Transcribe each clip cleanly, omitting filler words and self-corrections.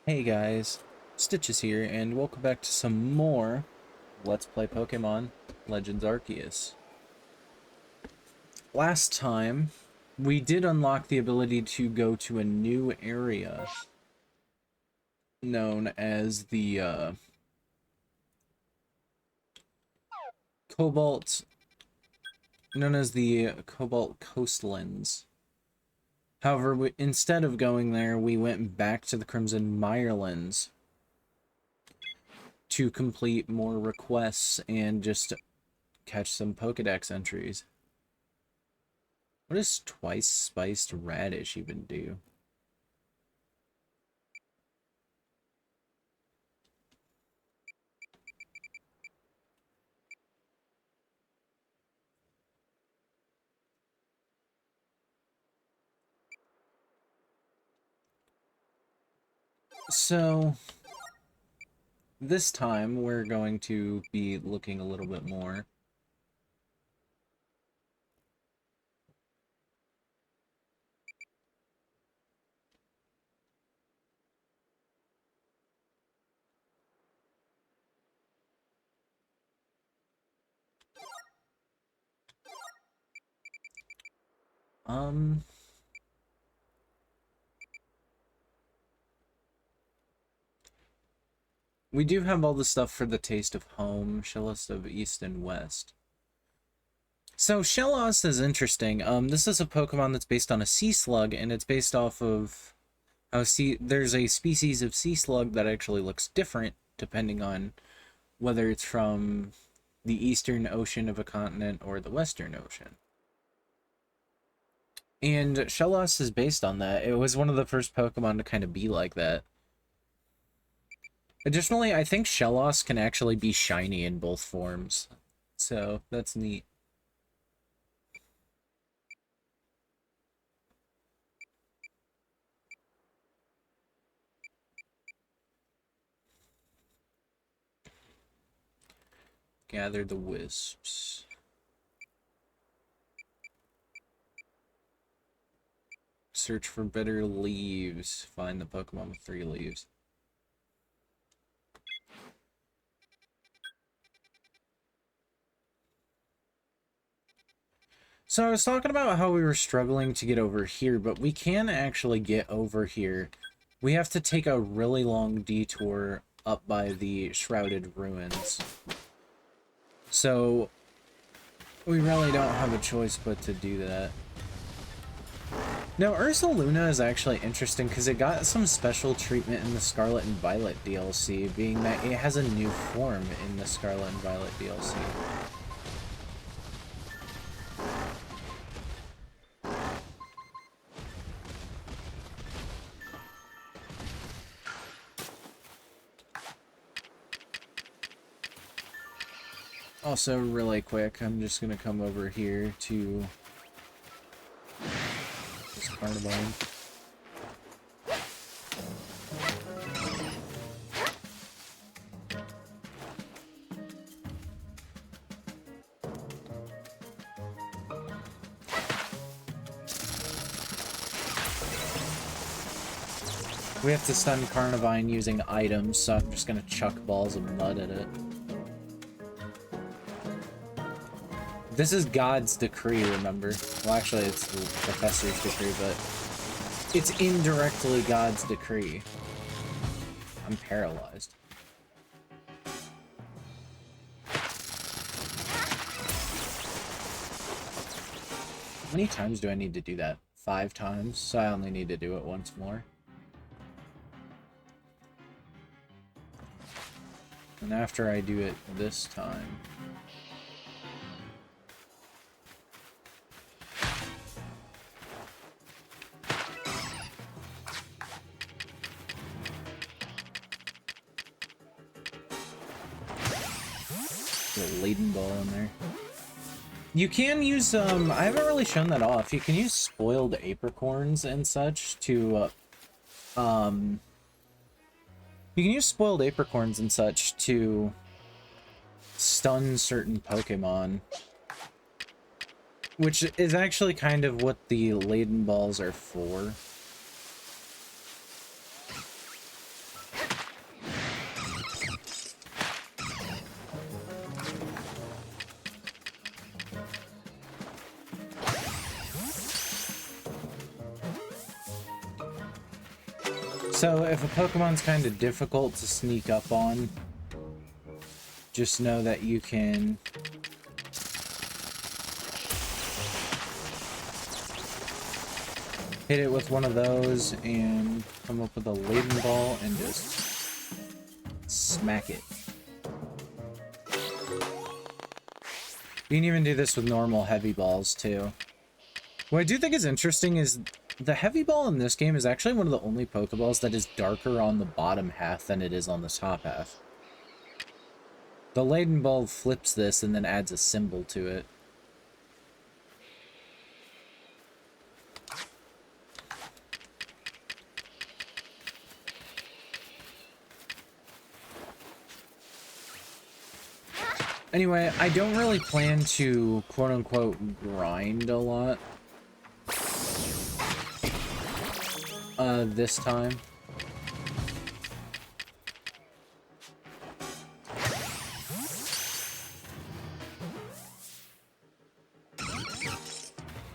Hey guys, Stitches here, and welcome back to some more Let's Play Pokemon Legends Arceus. Last time, we did unlock the ability to go to a new area known as the Cobalt, Cobalt Coastlands. However, instead of going there, we went back to the Crimson Mirelands to complete more requests and just catch some Pokedex entries. What does twice spiced radish even do? So, this time we're going to be looking a little bit more. Um, we do have all the stuff for the Taste of Home, Shellust of East and West. So, Shellos is interesting. This is a Pokemon that's based on a sea slug, and it's based off of there's a species of sea slug that actually looks different depending on whether it's from the eastern ocean of a continent or the western ocean. And Shellos is based on that. It was one of the first Pokemon to kind of be like that. Additionally, I think Shellos can actually be shiny in both forms. So, that's neat. Gather the wisps. Search for bitter leaves. Find the Pokemon with 3 leaves. So I was talking about how we were struggling to get over here, but we can actually get over here. We have to take a really long detour up by the Shrouded Ruins. So we really don't have a choice but to do that. Now, Ursaluna is actually interesting because it got some special treatment in the Scarlet and Violet DLC, being that it has a new form in the Scarlet and Violet DLC. Also, really quick, I'm just gonna come over here to this Carnivine. We have to stun Carnivine using items, so I'm just gonna chuck balls of mud at it. This is God's decree, remember? Well, actually, it's the Professor's decree, but it's indirectly God's decree. I'm paralyzed. How many times do I need to do that? 5 times? So I only need to do it once more. And after I do it this time... Put a laden ball in there. You can use, I haven't really shown that off. You can use spoiled apricorns and such to, you can use spoiled apricorns and such to stun certain Pokemon. Which is actually kind of what the laden balls are for. So if a Pokemon's kind of difficult to sneak up on, just know that you can hit it with one of those and come up with a Laden Ball and just smack it. You can even do this with normal heavy balls too. What I do think is interesting is the heavy ball in this game is actually one of the only Pokeballs that is darker on the bottom half than it is on the top half. The Laden Ball flips this and then adds a symbol to it. Anyway, I don't really plan to quote-unquote grind a lot this time.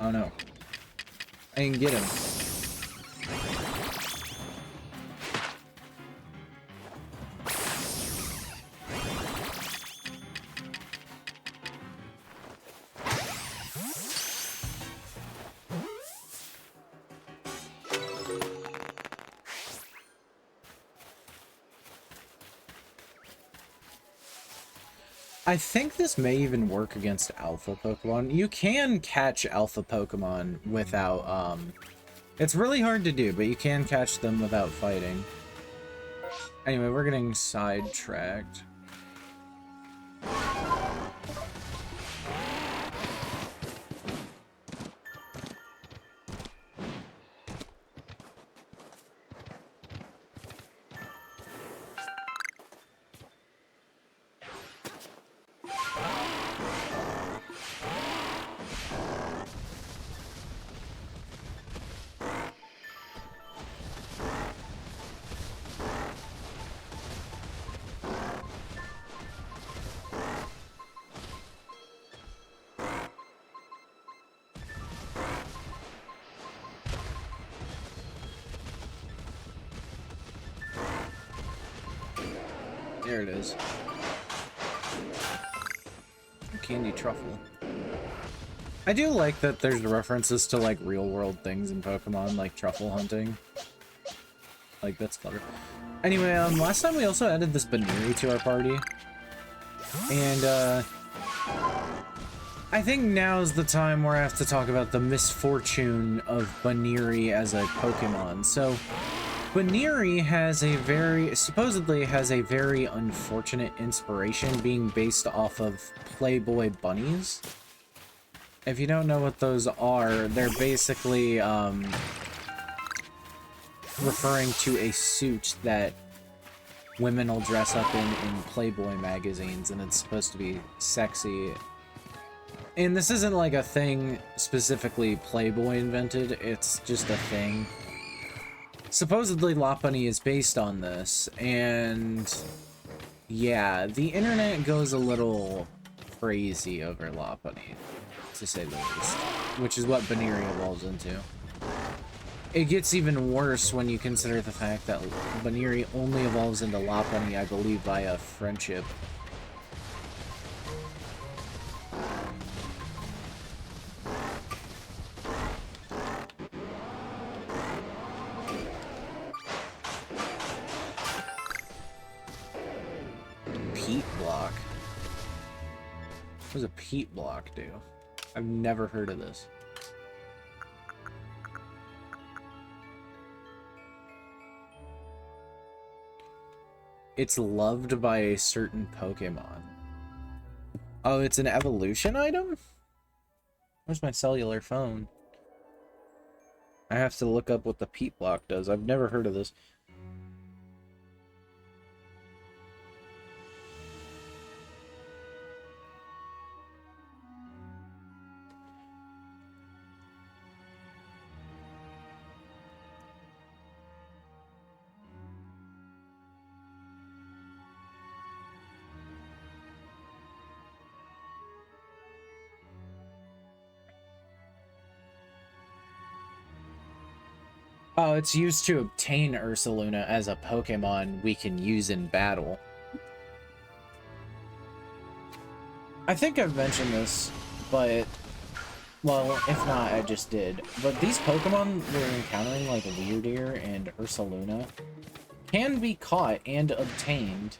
Oh no. I didn't get him. I think this may even work against alpha Pokemon. You can catch alpha Pokemon without, it's really hard to do, but you can catch them without fighting. Anyway, we're getting sidetracked. There it is. Candy truffle. I do like that there's references to like real world things in Pokemon, like truffle hunting. Like, that's clever. Anyway, last time we also added this Baniri to our party. And, I think now's the time where I have to talk about the misfortune of Baniri as a Pokemon. So, Baniri has a supposedly has a very unfortunate inspiration being based off of Playboy bunnies. If you don't know what those are, they're basically, referring to a suit that women will dress up in Playboy magazines, and it's supposed to be sexy. And this isn't like a thing specifically Playboy invented, it's just a thing. Supposedly Lopunny is based on this, and yeah, the internet goes a little crazy over Lopunny, to say the least, which is what Baniri evolves into. It gets even worse when you consider the fact that Baniri only evolves into Lopunny, I believe, via friendship. Peat block? What does a peat block do? I've never heard of this. It's loved by a certain Pokemon. Oh, it's an evolution item? Where's my cellular phone? I have to look up what the peat block does. I've never heard of this. Oh, it's used to obtain Ursaluna as a Pokemon we can use in battle. I think I've mentioned this, but... Well, if not, I just did. But these Pokemon we're encountering, like Weirdeer and Ursaluna, can be caught and obtained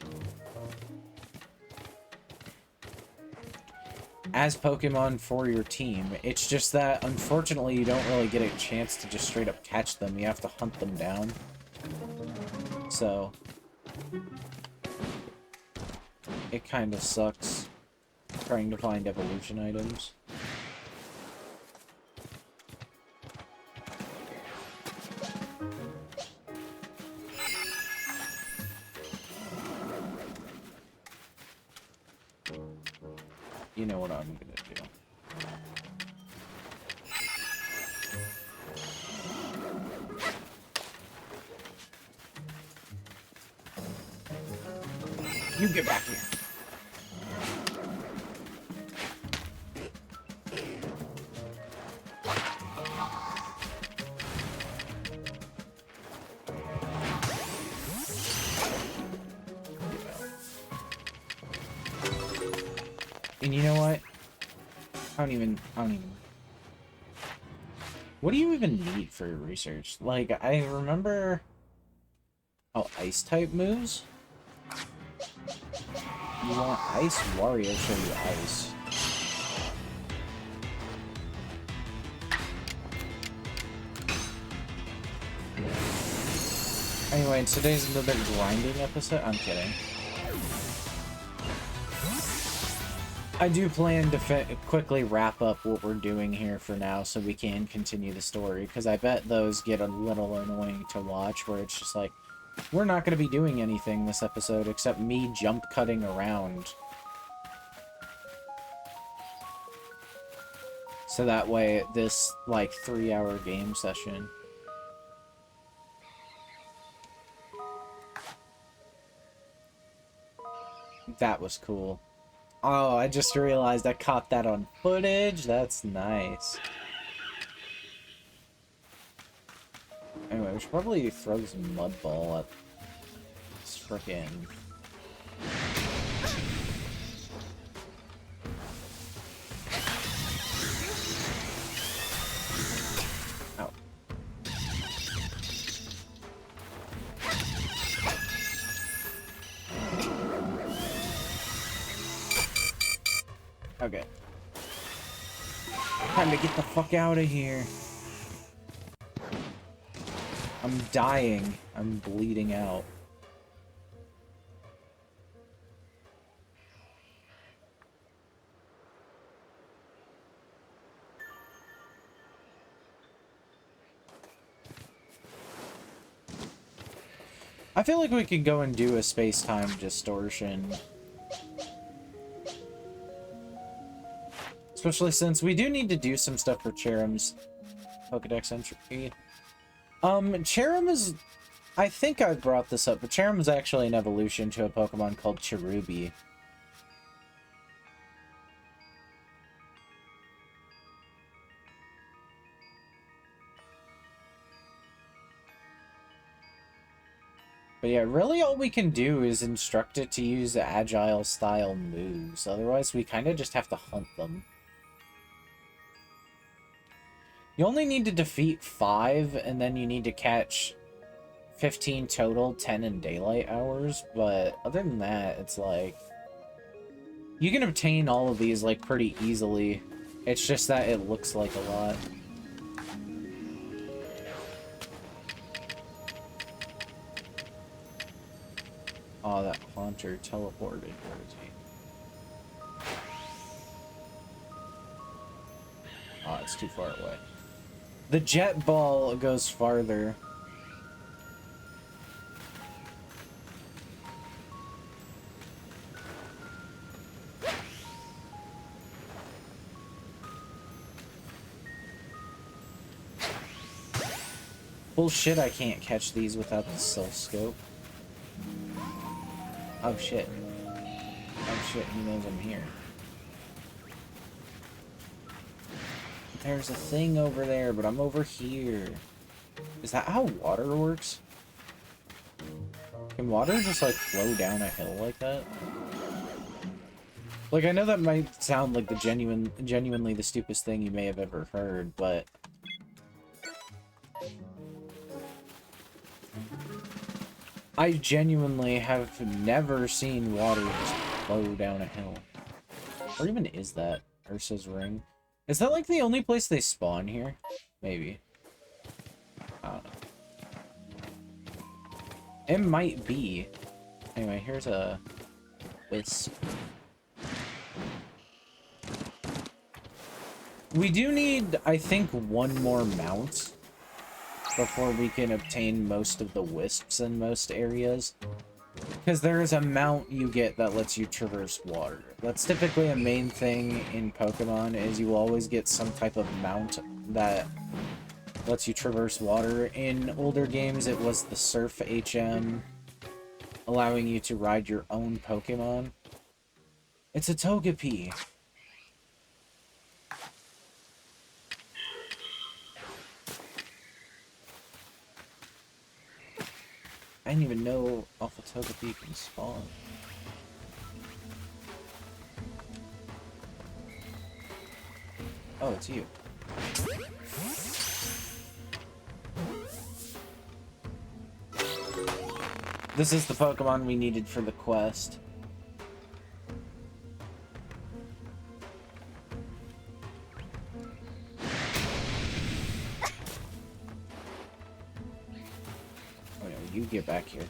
as Pokemon for your team. It's just that, unfortunately, you don't really get a chance to just straight up catch them. You have to hunt them down. So, it kind of sucks trying to find evolution items. You know what I'm gonna do. You get back here. And you know what? I don't even... What do you even need for research? Like, I remember... Oh, ice-type moves? You want ice? Wario show you ice. Anyway, today's another grinding episode. I'm kidding. I do plan to quickly wrap up what we're doing here for now so we can continue the story, because I bet those get a little annoying to watch, where it's just like, we're not going to be doing anything this episode except me jump cutting around. So that way, this, like, 3-hour game session... That was cool. Oh, I just realized I caught that on footage. That's nice. Anyway, we should probably throw this mud ball at this frickin'... Oh. Okay. Time to get the fuck out of here. I'm dying. I'm bleeding out. I feel like we could go and do a space-time distortion. Especially since we do need to do some stuff for Cherum's Pokedex entry. Cherum is... I think I brought this up, but Cherum is actually an evolution to a Pokemon called Cherubi. But yeah, really all we can do is instruct it to use agile-style moves. Otherwise, we kind of just have to hunt them. You only need to defeat 5, and then you need to catch 15 total, 10 in daylight hours, but other than that, it's like... You can obtain all of these, like, pretty easily. It's just that it looks like a lot. Oh, that Haunter teleported. Oh, it's too far away. The jet ball goes farther. Bullshit, I can't catch these without the Silph Scope. Oh shit. Oh shit, he knows I'm here. There's a thing over there, but I'm over here. Is that how water works? Can water just, like, flow down a hill like that? Like, I know that might sound like the genuinely the stupidest thing you may have ever heard, but... I genuinely have never seen water just flow down a hill. Or even is that Ursa's ring? Is that, like, the only place they spawn here? Maybe. I don't know. It might be. Anyway, here's a wisp. We do need, I think, one more mount before we can obtain most of the wisps in most areas. Because there is a mount you get that lets you traverse water. That's typically a main thing in Pokemon, is you always get some type of mount that lets you traverse water. In older games, it was the Surf HM, allowing you to ride your own Pokemon. It's a Togepi. I didn't even know Alpha Togepi can spawn. Oh, it's you. This is the Pokemon we needed for the quest. Oh no, you get back here.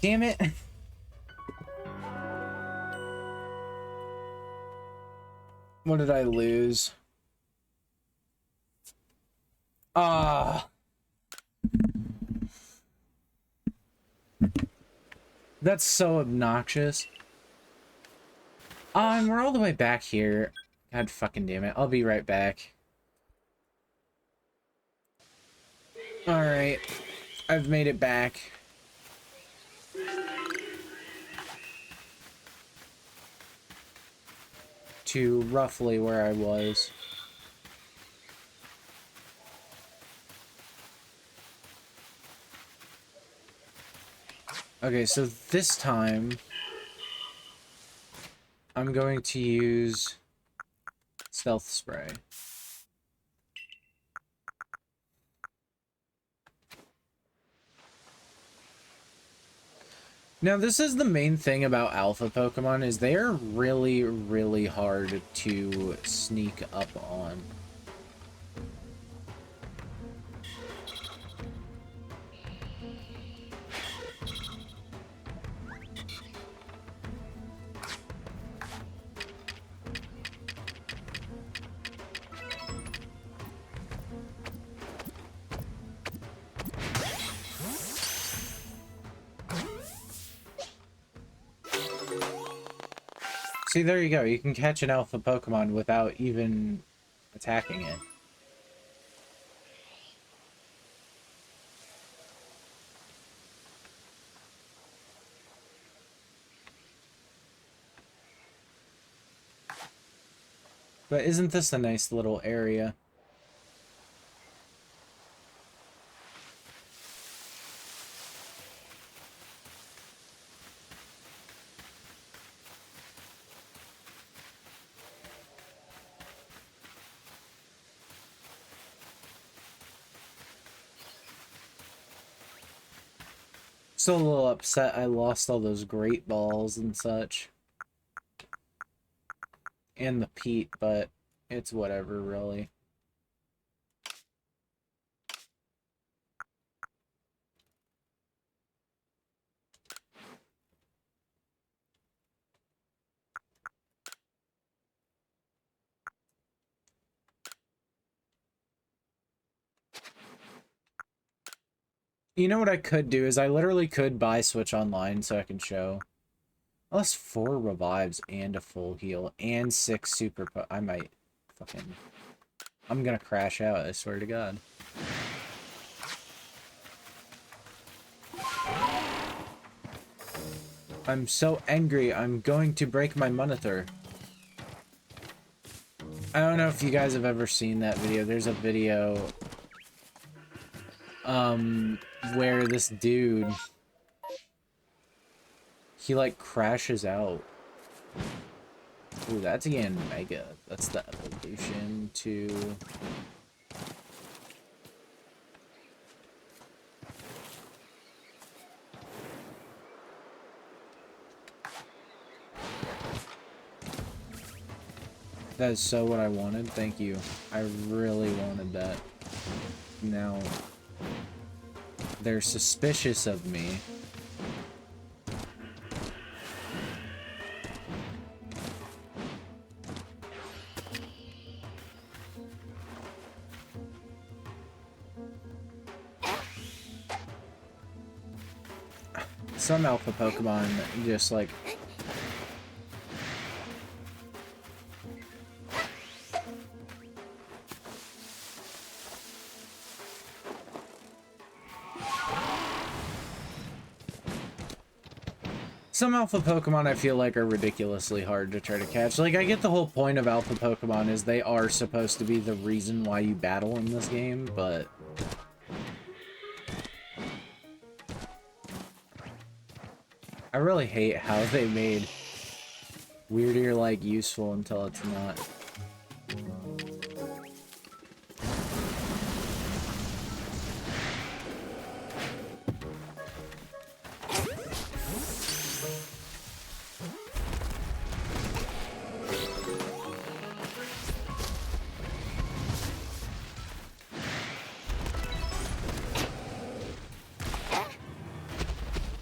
Damn it. What did I lose? Ah. That's so obnoxious. We're all the way back here. God fucking damn it. I'll be right back. Alright. I've made it back. To roughly where I was. Okay, so this time I'm going to use Stealth Spray. Now, this is the main thing about alpha Pokemon, is they are really, really hard to sneak up on. See, there you go. You can catch an alpha Pokemon without even attacking it. But isn't this a nice little area? Still a little upset I lost all those great balls and such. And the peat, but it's whatever, really. You know what I could do is I literally could buy Switch Online so I can show. I lost 4 revives and a full heal and 6 super I might fucking... I'm gonna crash out, I swear to God. I'm so angry, I'm going to break my monitor. I don't know if you guys have ever seen that video. There's a video, where this dude, he, like, crashes out. Ooh, that's again Mega. That's the evolution to... That is so what I wanted. Thank you. I really wanted that. Now, they're suspicious of me. Some alpha Pokemon just like... Some alpha Pokemon I feel like are ridiculously hard to try to catch. Like, I get the whole point of alpha Pokemon is they are supposed to be the reason why you battle in this game, but... I really hate how they made Weirdier, like, useful until it's not.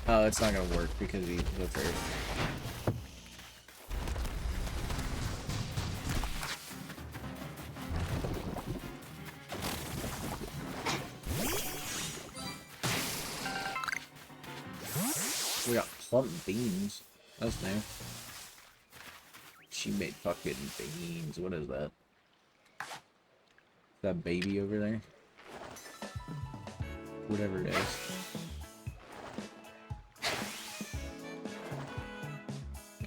Oh, it's not gonna work because he's with her. We got plump beans. That's new. She made fucking beans. What is that? That baby over there? Whatever it is.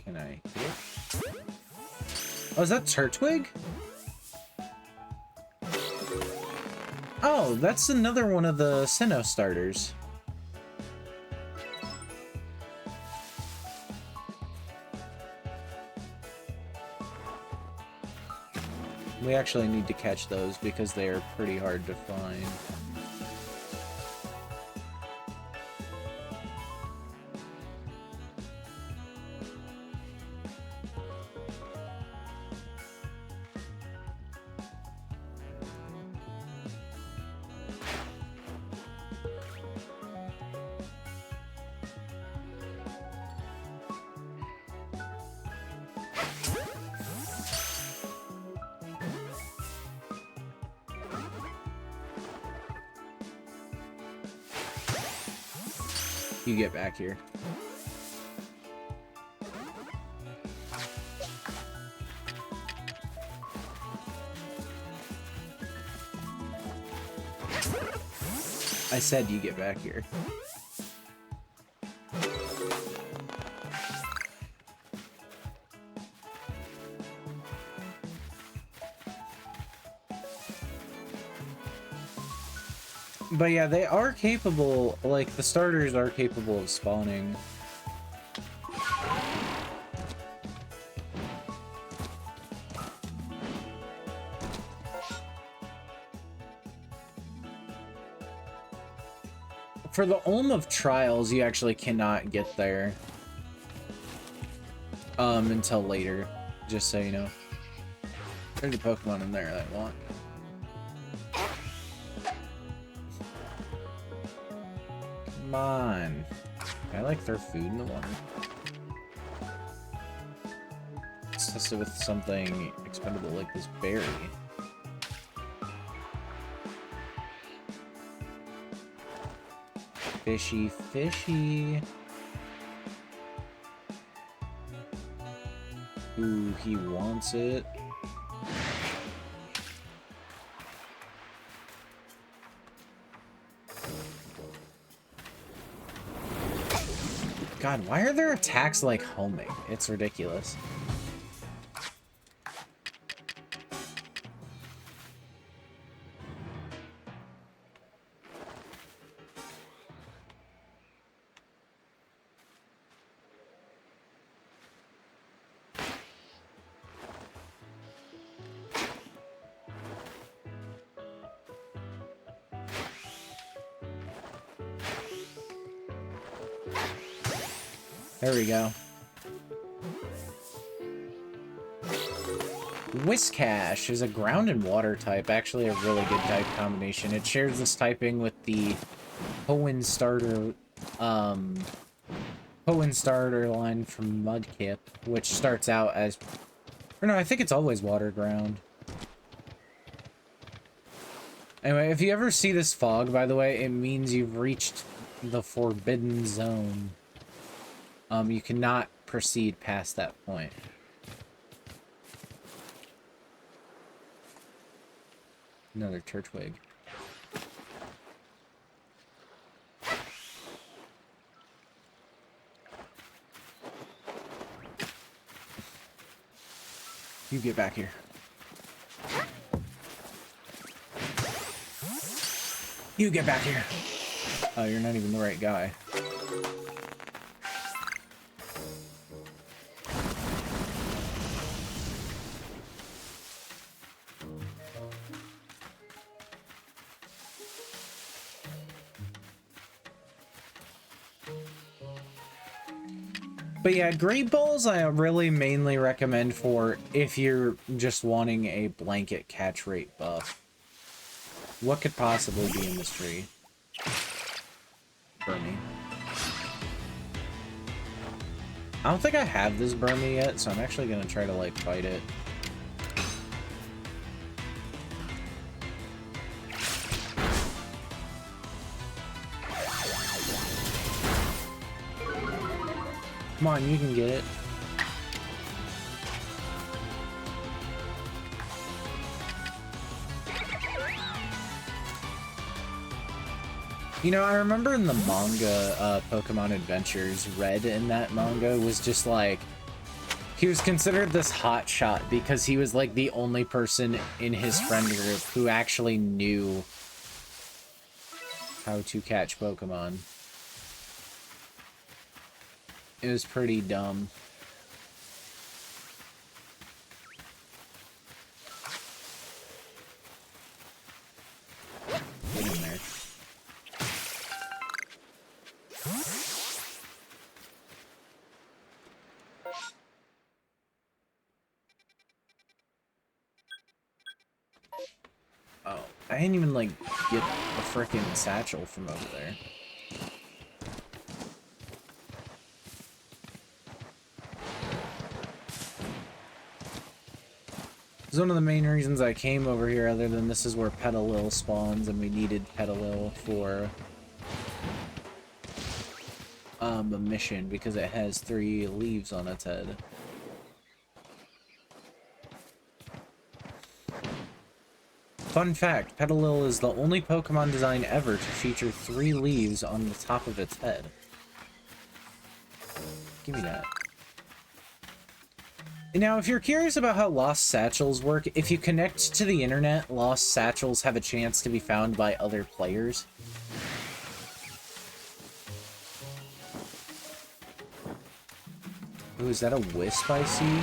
Can I hit? Oh, is that Turtwig? Oh, that's another one of the Sinnoh starters. We actually need to catch those because they are pretty hard to find. You get back here. I said you get back here. But yeah, they are capable, like, the starters are capable of spawning. For the Ulm of Trials, you actually cannot get there. Until later, just so you know. There's a Pokemon in there that I want. Come on. Can I, like, throw food in the water? Let's test it with something expendable like this berry. Fishy, fishy. Ooh, he wants it. God, why are their attacks like homing? It's ridiculous. There we go. Whiscash is a ground and water type, actually a really good type combination. It shares this typing with the Hoenn starter line from Mudkip, which starts out as, or no, I think it's always water ground. Anyway, if you ever see this fog, by the way, it means you've reached the forbidden zone. You cannot proceed past that point. Another Turtwig. You get back here. You get back here. Oh, you're not even the right guy. But yeah, Great Balls I really mainly recommend for if you're just wanting a blanket catch rate buff. What could possibly be in this tree? Burmy. I don't think I have this Burmy yet, so I'm actually gonna try to like fight it. Come on, you can get it. You know, I remember in the manga, Pokemon Adventures, Red in that manga was just like, he was considered this hot shot because he was like the only person in his friend group who actually knew how to catch Pokemon. It was pretty dumb. Get in there. Oh, I didn't even like get a frickin' satchel from over there. It's one of the main reasons I came over here, other than this is where Petalil spawns, and we needed Petalil for a mission, because it has 3 leaves on its head. Fun fact, Petalil is the only Pokemon design ever to feature 3 leaves on the top of its head. Give me that. Now, if you're curious about how lost satchels work, if you connect to the internet, lost satchels have a chance to be found by other players. Ooh, is that a wisp I see?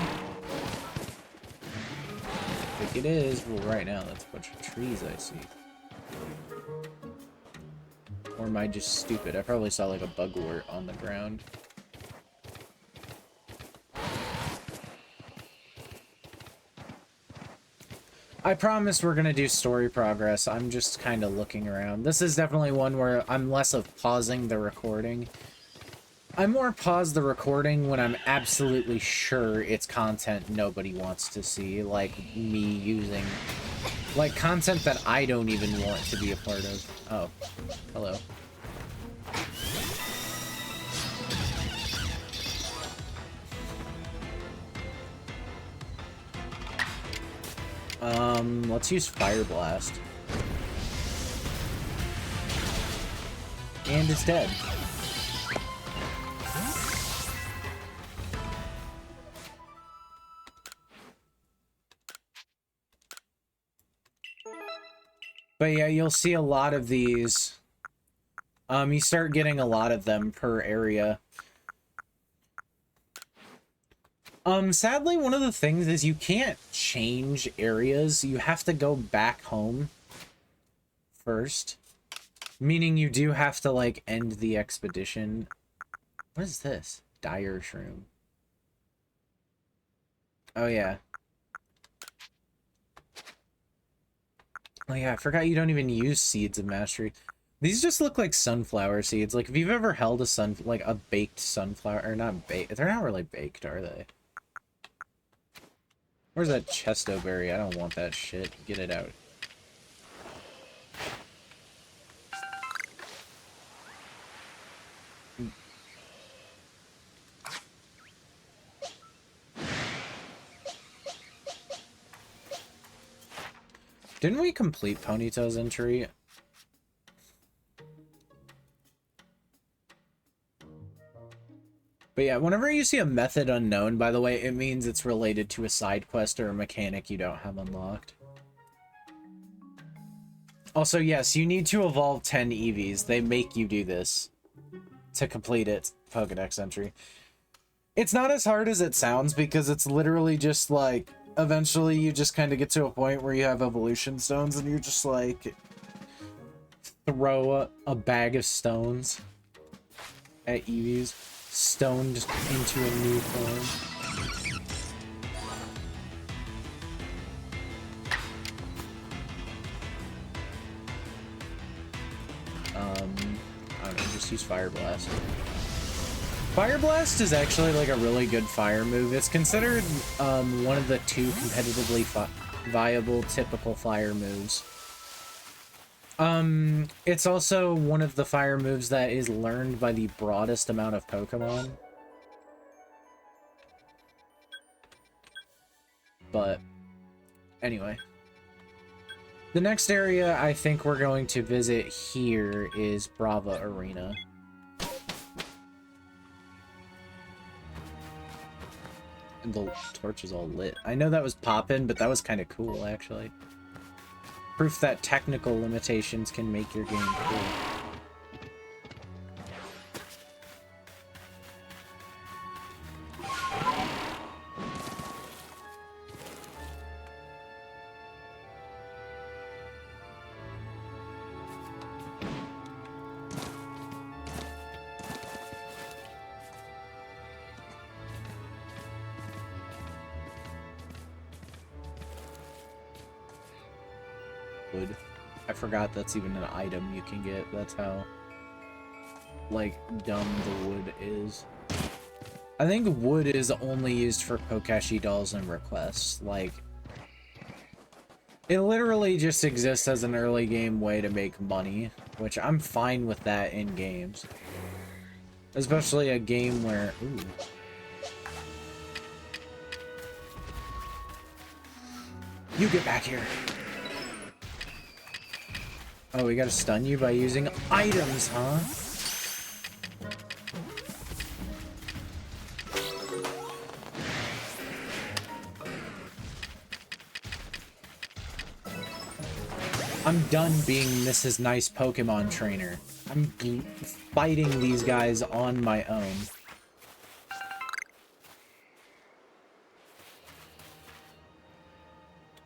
I think it is. Well, right now, that's a bunch of trees I see. Or am I just stupid? I probably saw like a bugwort on the ground. I promise we're gonna do story progress. I'm just kind of looking around. This is definitely one where I'm less of pausing the recording. I more pause the recording when I'm absolutely sure it's content nobody wants to see, like me using, like, content that I don't even want to be a part of. Oh, hello. Let's use Fire Blast. And it's dead. But yeah, you'll see a lot of these. You start getting a lot of them per area. Sadly, one of the things is you can't change areas. You have to go back home first. Meaning you do have to, like, end the expedition. What is this? Dire shroom. Oh, yeah. Oh, yeah, I forgot you don't even use Seeds of Mastery. These just look like sunflower seeds. Like, if you've ever held a baked sunflower, or not baked, they're not really baked, are they? Where's that chesto berry? I don't want that shit. Get it out. Didn't we complete Ponytail's entry? But yeah, whenever you see a method unknown, by the way, it means it's related to a side quest or a mechanic you don't have unlocked. Also, yes, you need to evolve 10 Eevees. They make you do this to complete its Pokedex entry. It's not as hard as it sounds because it's literally just like, eventually you just kind of get to a point where you have evolution stones and you just like throw a bag of stones at Eevees, stoned into a new form. I don't know, just use Fire Blast. Fire Blast is actually like a really good fire move. It's considered one of the 2 competitively viable typical fire moves. It's also one of the fire moves that is learned by the broadest amount of Pokemon. But anyway. The next area I think we're going to visit here is Brava Arena. And the torch is all lit. I know that was poppin', but that was kind of cool, actually. Proof that technical limitations can make your game cool. Wood. I forgot that's even an item you can get. That's how, like, dumb the wood is. I think wood is only used for Pokashi dolls and requests. Like, it literally just exists as an early game way to make money, which I'm fine with that in games. Especially a game where... Ooh. You get back here! Oh, we gotta stun you by using items, huh? I'm done being Mrs. Nice Pokemon Trainer. I'm fighting these guys on my own.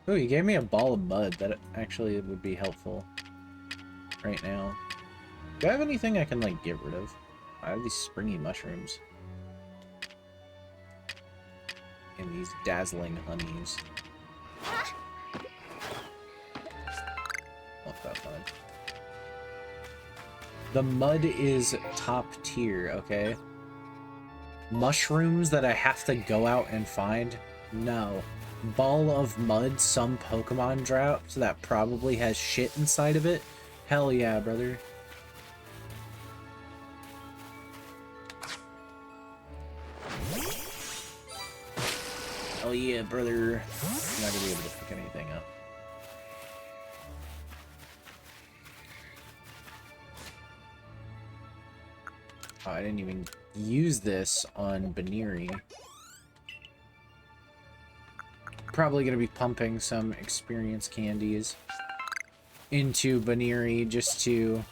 Ooh, you gave me a ball of mud. That actually would be helpful right now. Do I have anything I can, like, get rid of? I have these springy mushrooms. And these dazzling honeys. Love that mud. The mud is top tier, okay? Mushrooms that I have to go out and find? No. Ball of mud, some Pokemon dropped that probably has shit inside of it? Hell yeah, brother. Hell yeah, brother. I'm not gonna be able to pick anything up. Oh, I didn't even use this on Baniri. Probably gonna be pumping some experience candies. into Baniri just to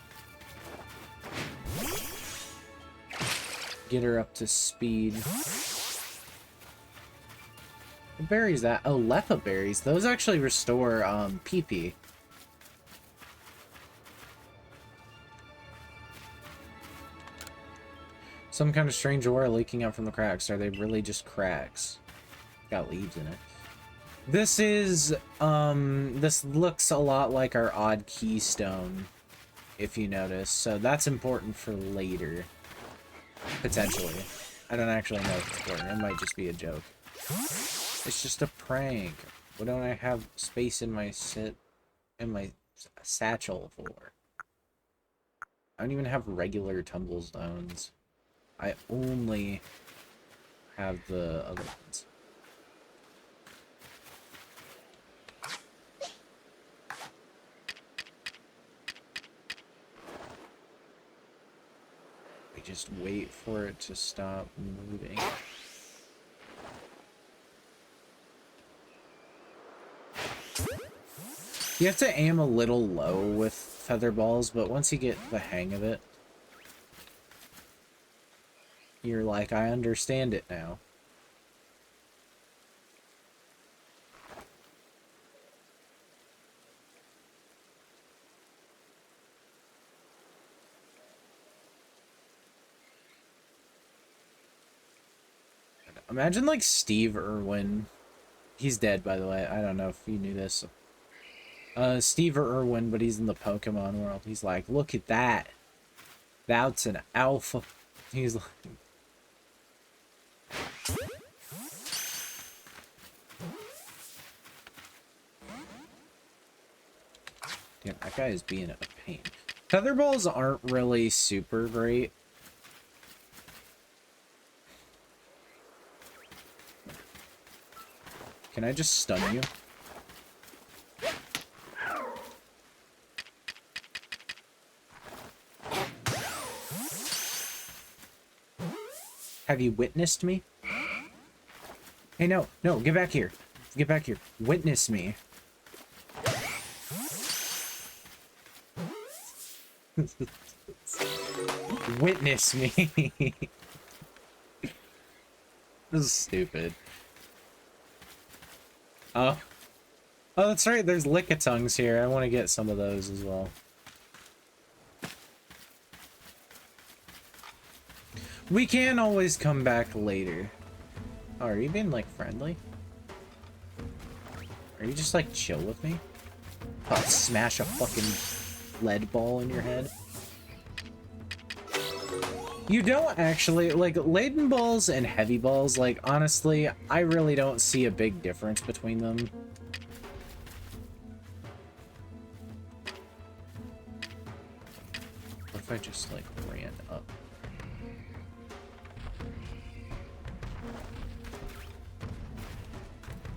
get her up to speed. What berry is that? Oh, Lepa berries. Those actually restore PP. Some kind of strange aura leaking out from the cracks. Are they really just cracks? Got leaves in it. This is, this looks a lot like our odd keystone, if you notice. So that's important for later. Potentially. I don't actually know if it's important. It might just be a joke. It's just a prank. What don't I have space in my satchel for? I don't even have regular tumblestones. I only have the other ones. We just wait for it to stop moving. You have to aim a little low with feather balls, but once you get the hang of it, you're like, I understand it now. Imagine like Steve Irwin. He's dead, by the way. I don't know if you knew this. Steve Irwin, but he's in the Pokemon world. He's like, look at that. That's an alpha. He's like... Damn, that guy is being a pain. Feather balls aren't really super great. Can I just stun you? Have you witnessed me? Hey, no, get back here. Get back here. Witness me. Witness me. This is stupid. Oh, that's right. There's Lickitungs here. I want to get some of those as well. We can always come back later. Oh, are you being, like, friendly? Are you just, like, chill with me? I'll smash a fucking lead ball in your head. You don't actually, like, laden balls and heavy balls, like, honestly, I really don't see a big difference between them. What if I just, like, ran up?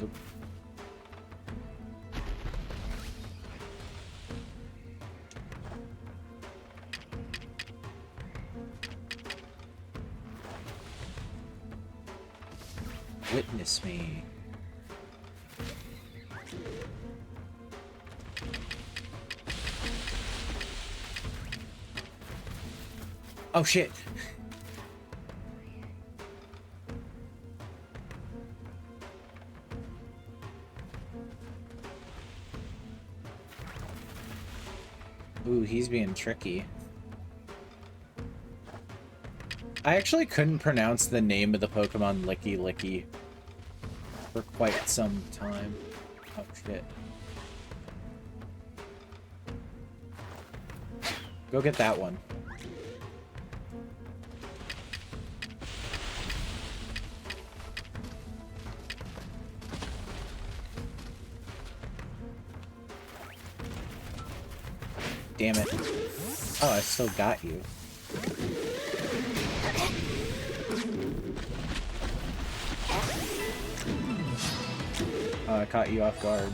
Oop. Witness me. Oh shit. Ooh, he's being tricky. I actually couldn't pronounce the name of the Pokemon Licky Licky for quite some time. Oh shit. Go get that one. Damn it. Oh, I still got you. Oh, I caught you off guard.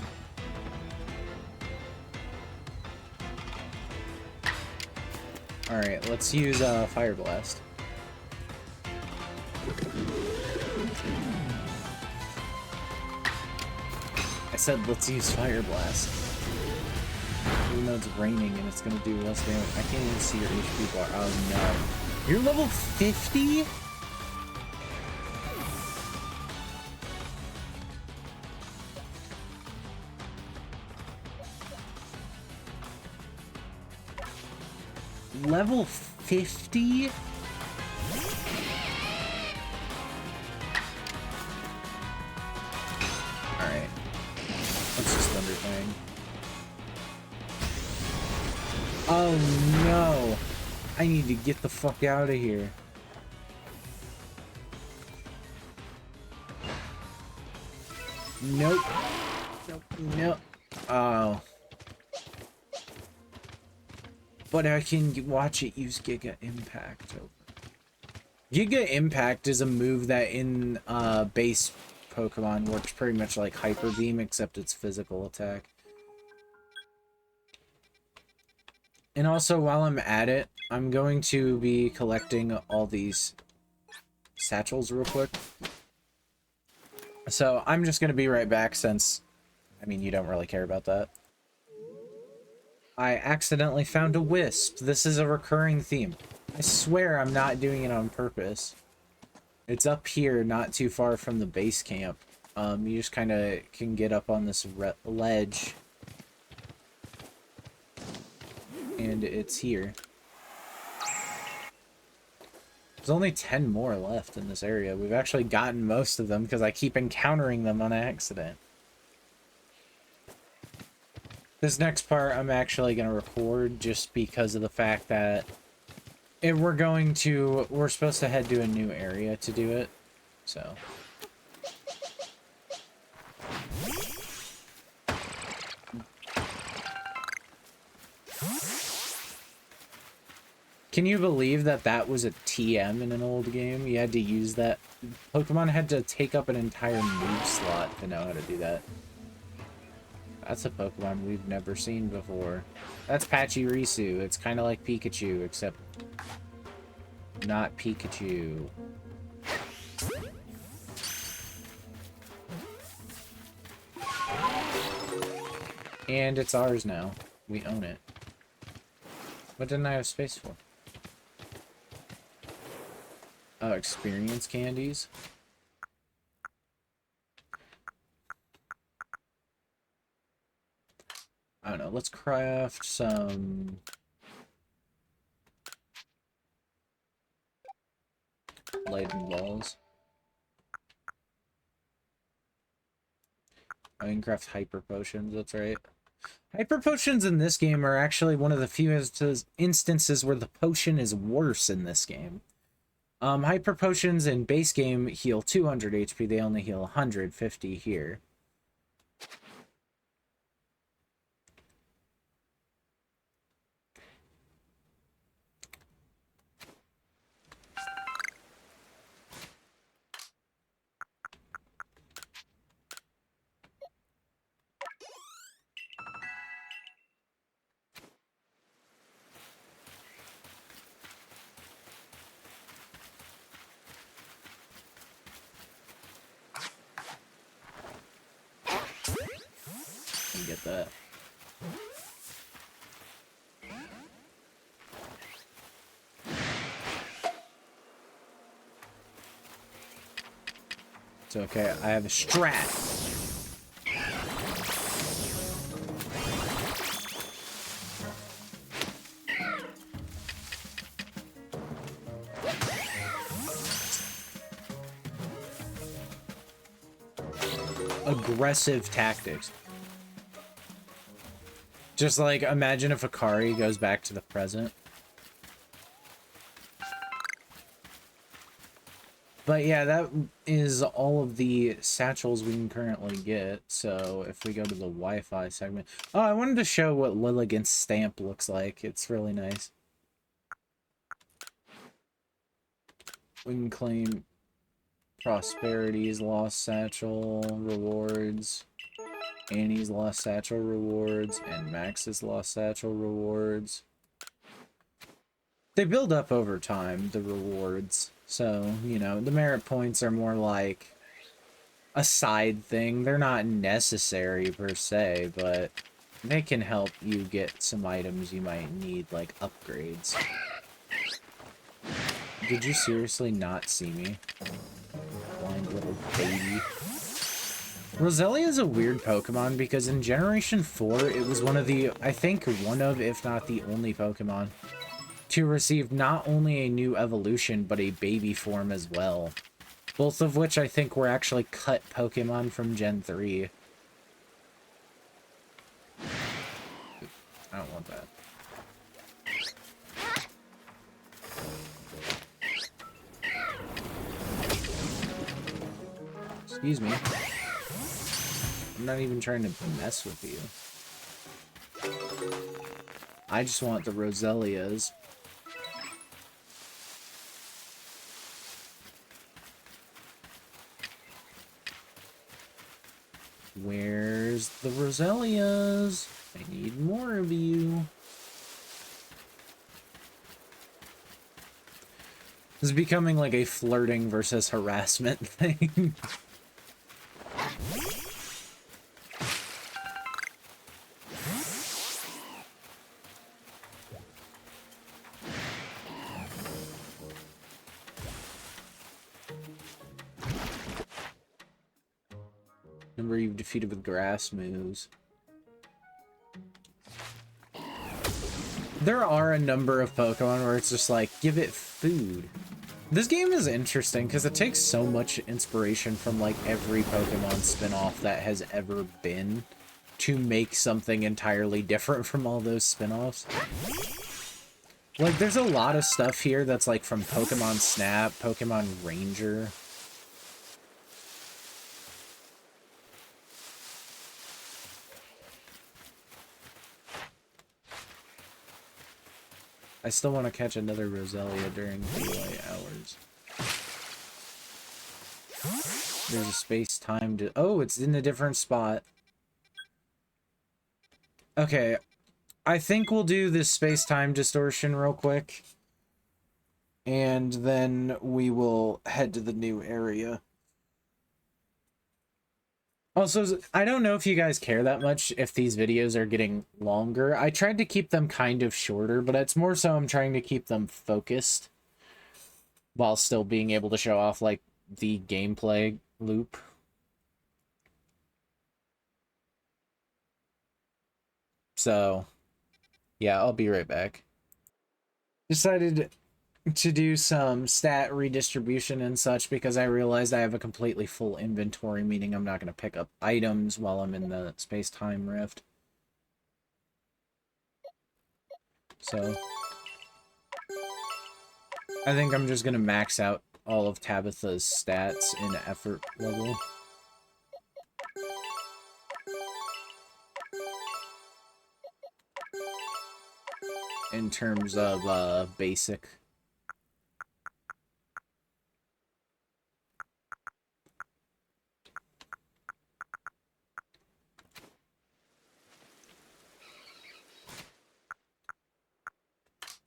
Alright, let's use Fire Blast. I said let's use Fire Blast. even though it's raining and it's gonna do less damage. I can't even see your HP bar. Oh no. You're level 50? Level 50? Alright. What's this thunder thing? Oh no! I need to get the fuck out of here. Nope. Nope. Nope. Oh. But I can watch it use Giga Impact. Giga Impact is a move that in base Pokemon works pretty much like Hyper Beam, except it's physical attack. And also, while I'm at it, I'm going to be collecting all these satchels real quick. So I'm just going to be right back since, I mean, you don't really care about that. I accidentally found a wisp. This is a recurring theme. I swear I'm not doing it on purpose. It's up here, not too far from the base camp. You just kind of can get up on this ledge. And it's here. There's only 10 more left in this area. We've actually gotten most of them because I keep encountering them on accident. This next part I'm actually going to record just because of the fact that we're supposed to head to a new area to do it. So. Can you believe that that was a TM in an old game? You had to use that. Pokemon had to take up an entire move slot to know how to do that. That's a Pokemon we've never seen before. That's Pachirisu. It's kind of like Pikachu, except not Pikachu. And it's ours now. We own it. What didn't I have space for? Oh, experience candies. I don't know. Let's craft some lightning balls. I can craft hyper potions. That's right. Hyper potions in this game are actually one of the few instances where the potion is worse in this game. Hyper potions in base game heal 200 HP. They only heal 150 here. Get that. It's okay. I have a strat. Aggressive tactics. Just like, imagine if Akari goes back to the present. But yeah, that is all of the satchels we can currently get. So if we go to the Wi-Fi segment... Oh, I wanted to show what Lilligant's stamp looks like. It's really nice. We can claim Prosperity's Lost Satchel rewards. Annie's Lost Satchel rewards, and Max's Lost Satchel rewards. They build up over time, the rewards. So, you know, the merit points are more like a side thing. They're not necessary per se, but they can help you get some items you might need, like upgrades. Did you seriously not see me? Blind little baby. Roselia is a weird Pokemon because in Generation 4, it was one of the, I think one of, if not the only Pokemon to receive not only a new evolution, but a baby form as well. Both of which I think were actually cut Pokemon from Gen 3. I don't want that. Excuse me. I'm not even trying to mess with you. I just want the Roselias. Where's the Roselias? I need more of you. This is becoming like a flirting versus harassment thing. Number you've defeated with grass moves. There are a number of Pokemon where it's just like, give it food. This game is interesting because it takes so much inspiration from like every Pokemon spin-off that has ever been to make something entirely different from all those spin-offs. Like, there's a lot of stuff here that's like from Pokemon Snap, Pokemon Ranger. I still want to catch another Roselia during daylight hours. There's a space-time to... Oh, it's in a different spot. Okay. I think we'll do this space-time distortion real quick. And then we will head to the new area. Also, I don't know if you guys care that much if these videos are getting longer. I tried to keep them kind of shorter, but it's more so I'm trying to keep them focused while still being able to show off, like, the gameplay loop. So, yeah, I'll be right back. Decided to do some stat redistribution and such because I realized I have a completely full inventory, meaning I'm not going to pick up items while I'm in the space-time rift. So I think I'm just going to max out all of Tabitha's stats in effort level. In terms of basic.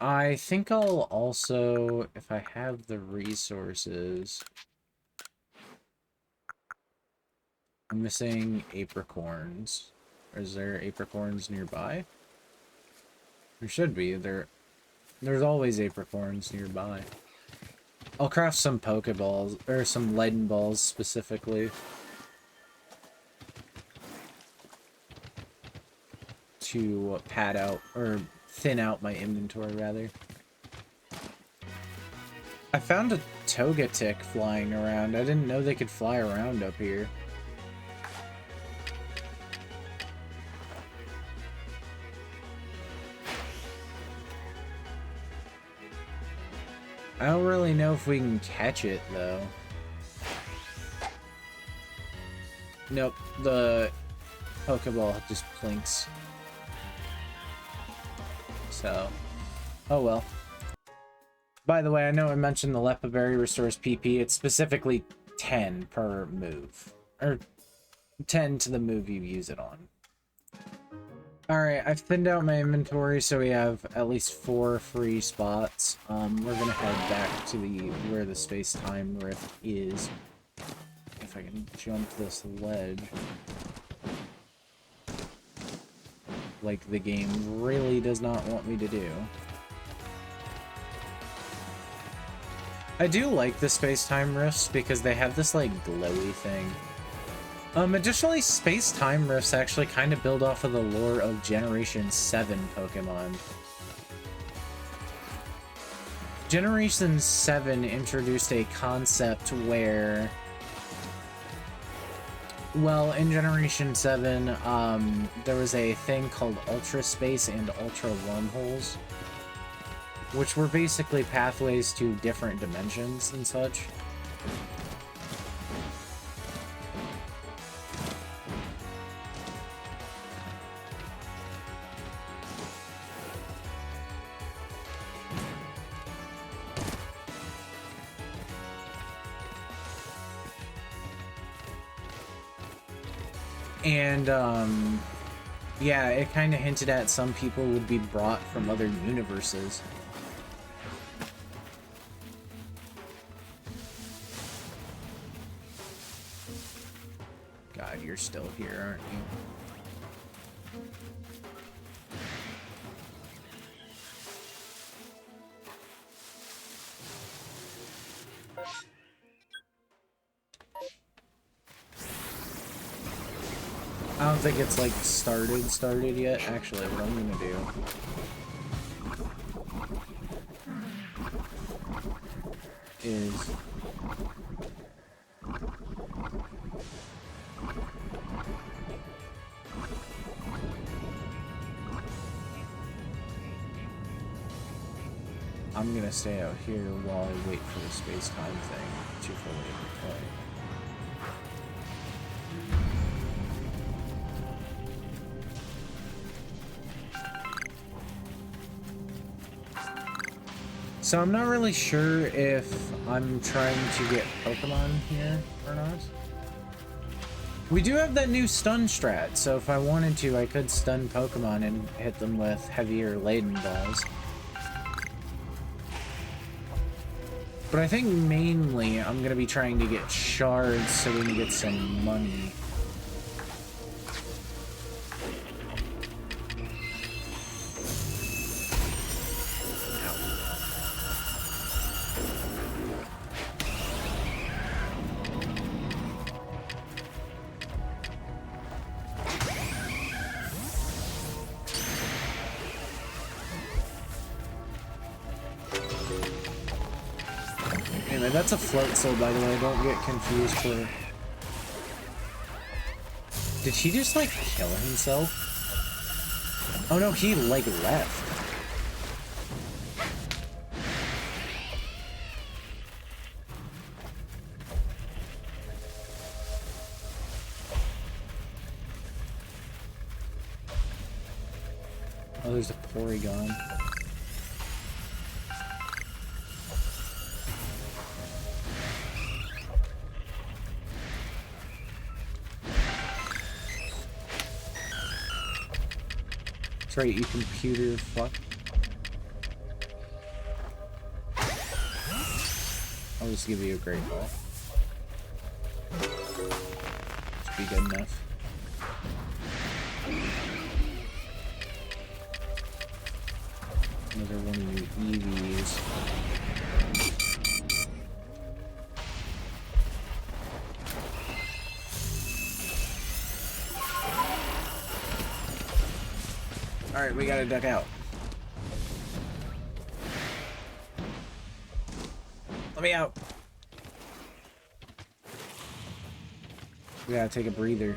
I think I'll also, if I have the resources... I'm missing apricorns. Is there apricorns nearby? There should be. There's always apricorns nearby. I'll craft some Pokeballs, or some Lightning Balls specifically. To pad out, or thin out my inventory, rather. I found a Togetic flying around. I didn't know they could fly around up here. I don't really know if we can catch it, though. Nope, the Pokeball just plinks. So, oh well. By the way, I know I mentioned the Lepa Berry restores PP. It's specifically 10 per move. Or 10 to the move you use it on. Alright, I've thinned out my inventory, so we have at least 4 free spots. We're gonna head back to where the space-time rift is. If I can jump this ledge. like the game really does not want me to do. I do like the space-time rifts because they have this, like, glowy thing. Additionally, space-time rifts actually kind of build off of the lore of Generation 7 Pokemon. Generation 7 introduced a concept where... Well, in Generation 7, there was a thing called Ultra Space and Ultra Wormholes, which were basically pathways to different dimensions and such. And, yeah, it kind of hinted at some people would be brought from other universes. God, you're still here, aren't you? I don't think it's, like, started yet. Actually, what I'm gonna do... is... I'm gonna stay out here while I wait for the space-time thing to fully play. So I'm not really sure if I'm trying to get Pokemon here or not. We do have that new stun strat, so if I wanted to, I could stun Pokemon and hit them with heavier laden balls. But I think mainly I'm going to be trying to get shards so we can get some money. That's a float soul, by the way. Don't get confused for... Did he just, like, kill himself? Oh, no, he, like, left. Oh, there's a Porygon. That's right, you computer fuck. I'll just give you a great ball. Should be good enough. Another one of you EVs. Alright, we gotta duck out. Let me out. We gotta take a breather.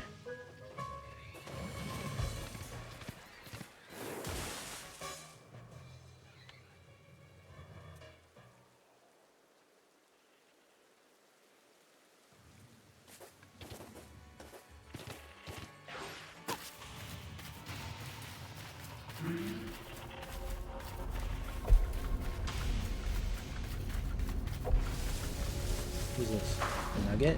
Who's this? A nugget?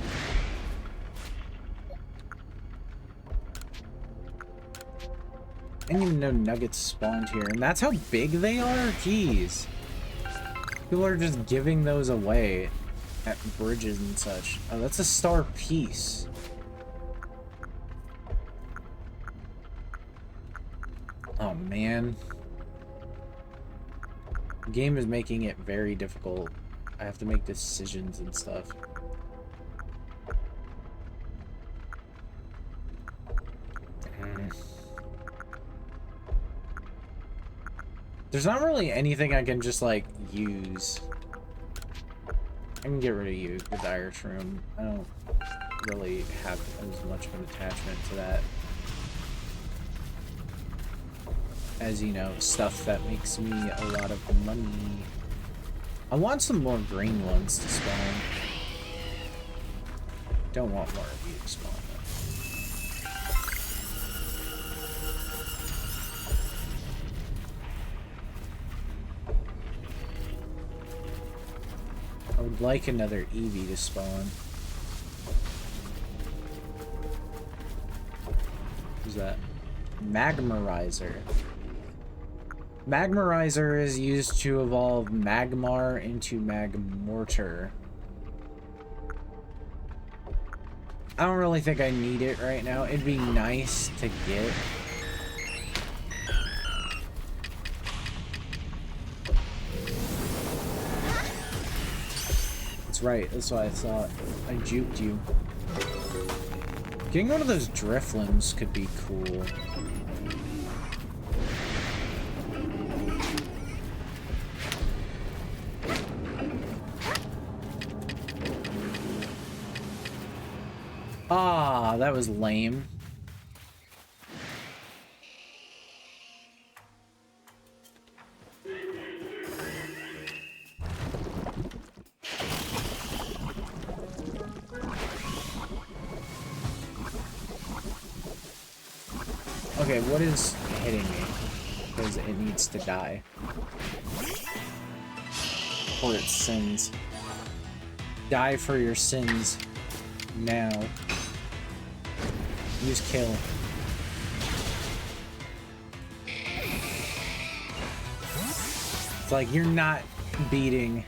I didn't even know nuggets spawned here, and that's how big they are? Jeez. People are just giving those away at bridges and such. Oh, that's a star piece. man. The game is making it very difficult. I have to make decisions and stuff. There's not really anything I can just, like, use. I can get rid of you with the Irish room. I don't really have as much of an attachment to that as, you know, stuff that makes me a lot of money. I want some more green ones to spawn. Don't want more of you to spawn, though. I would like another Eevee to spawn. Who's that? Magmarizer. Magmarizer is used to evolve Magmar into Magmortar. I don't really think I need it right now. It'd be nice to get. That's right, that's what I thought. I juked you. Getting one of those Driftlings could be cool. Ah, that was lame. Okay, what is hitting me? Because it needs to die. For its sins. Die for your sins. Now. Use kill. It's like you're not beating.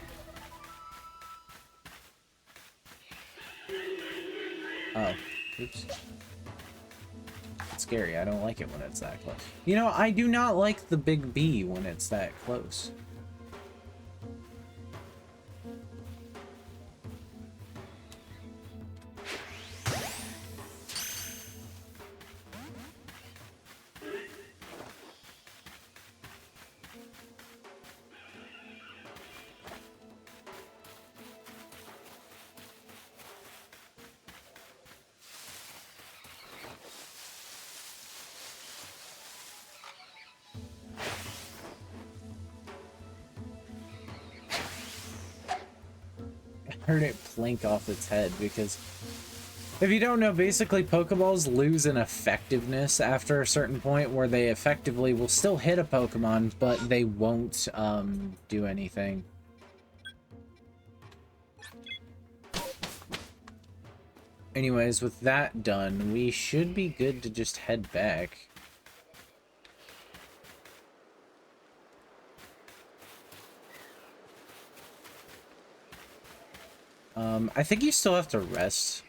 Oh. Oops. Scary. I don't like it when it's that close. You know, I do not like the big B when it's that close. Heard it plink off its head because if you don't know, basically Pokeballs lose in effectiveness after a certain point where they effectively will still hit a Pokemon, but they won't do anything. Anyways, with that done, we should be good to just head back. I think you still have to rest.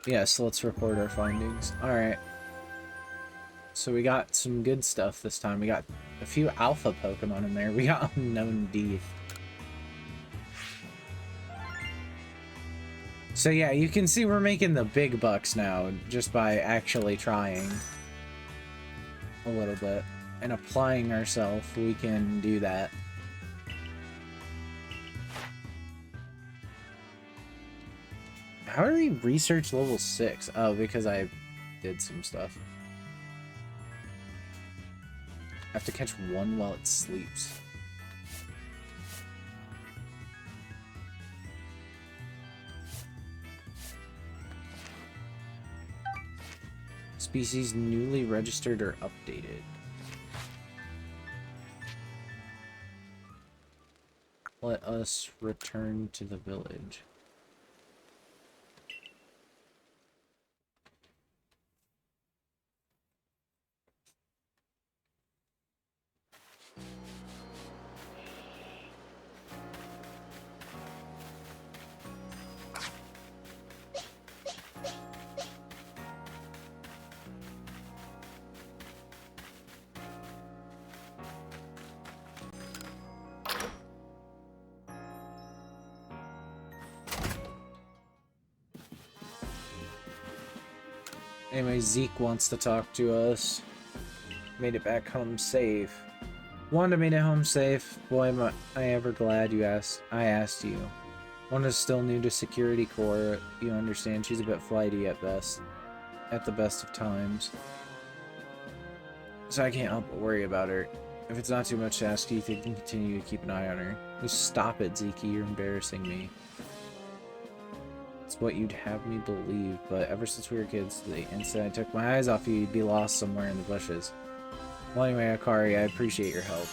Yeah, so let's report our findings. Alright. So we got some good stuff this time. We got a few alpha Pokemon in there. We got Unknown D. So yeah, you can see we're making the big bucks now just by actually trying a little bit and applying ourselves. We can do that. How do we research level 6? Oh, because I did some stuff. I have to catch one while it sleeps. Species newly registered or updated. Let us return to the village. Anyway, Zeke wants to talk to us. Made it back home safe. Wanda made it home safe. Boy, am I ever glad you asked. I asked you. Wanda's still new to Security Corps. You understand, she's a bit flighty at best. At the best of times. So I can't help but worry about her. If it's not too much to ask, you think you can continue to keep an eye on her. Just stop it, Zeke. You're embarrassing me. It's what you'd have me believe, but ever since we were kids, the instant I took my eyes off you, you'd be lost somewhere in the bushes. Well, anyway, Akari, I appreciate your help.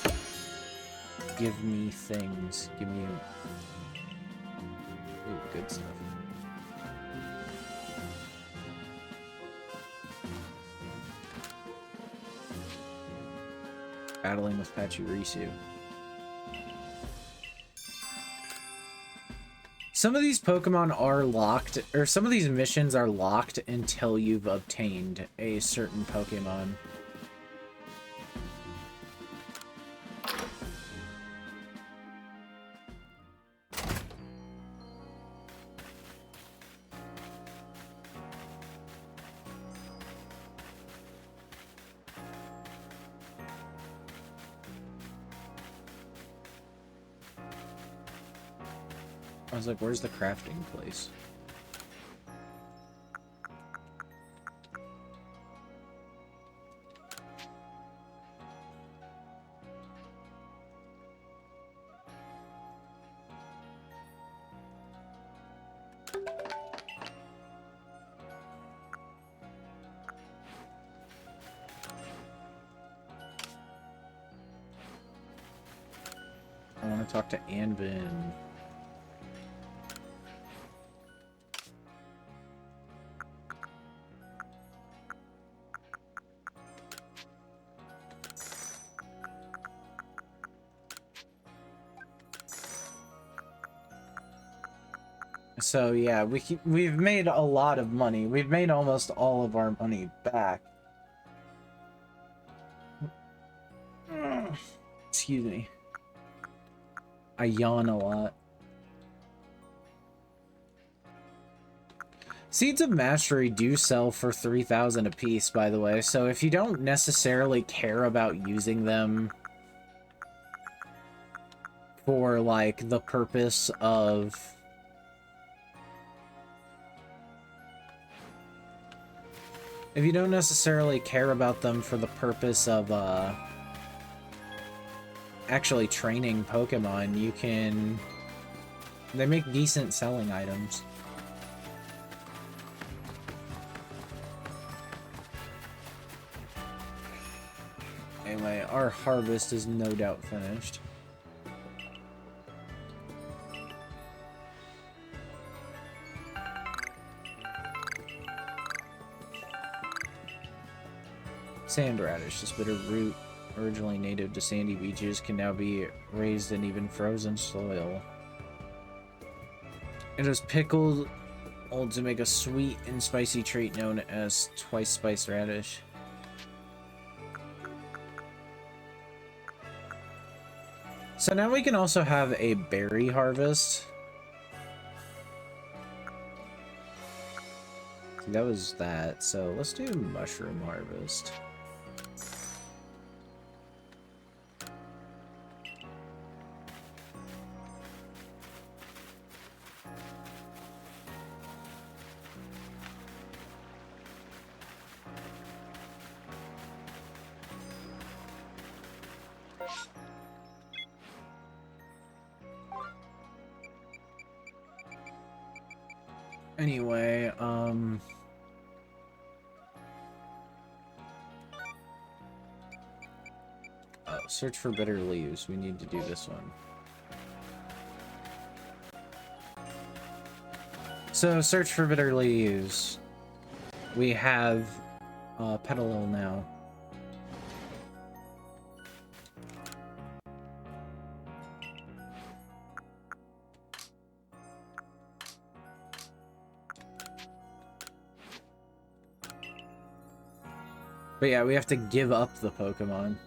Give me things. Give me... Ooh, good stuff. Battling with Pachirisu. Some of these Pokemon are locked, or some of these missions are locked until you've obtained a certain Pokemon. I was like, where's the crafting place? I want to talk to Anvin. So yeah, we've made a lot of money. We've made almost all of our money back. Excuse me. I yawn a lot. Seeds of Mastery do sell for 3,000 a piece, by the way, so if you don't necessarily care about using them for, like, the purpose of... If you don't necessarily care about them for the purpose of, actually training Pokemon, you can... They make decent selling items. Anyway, our harvest is no doubt finished. Sand radish, this bitter root, originally native to sandy beaches, can now be raised in even frozen soil. It is pickled to make a sweet and spicy treat known as twice spiced radish. So now we can also have a berry harvest. That was that, so let's do mushroom harvest. Anyway, search for bitter leaves. We need to do this one. So, search for bitter leaves. We have Petalil now. But yeah, we have to give up the Pokemon.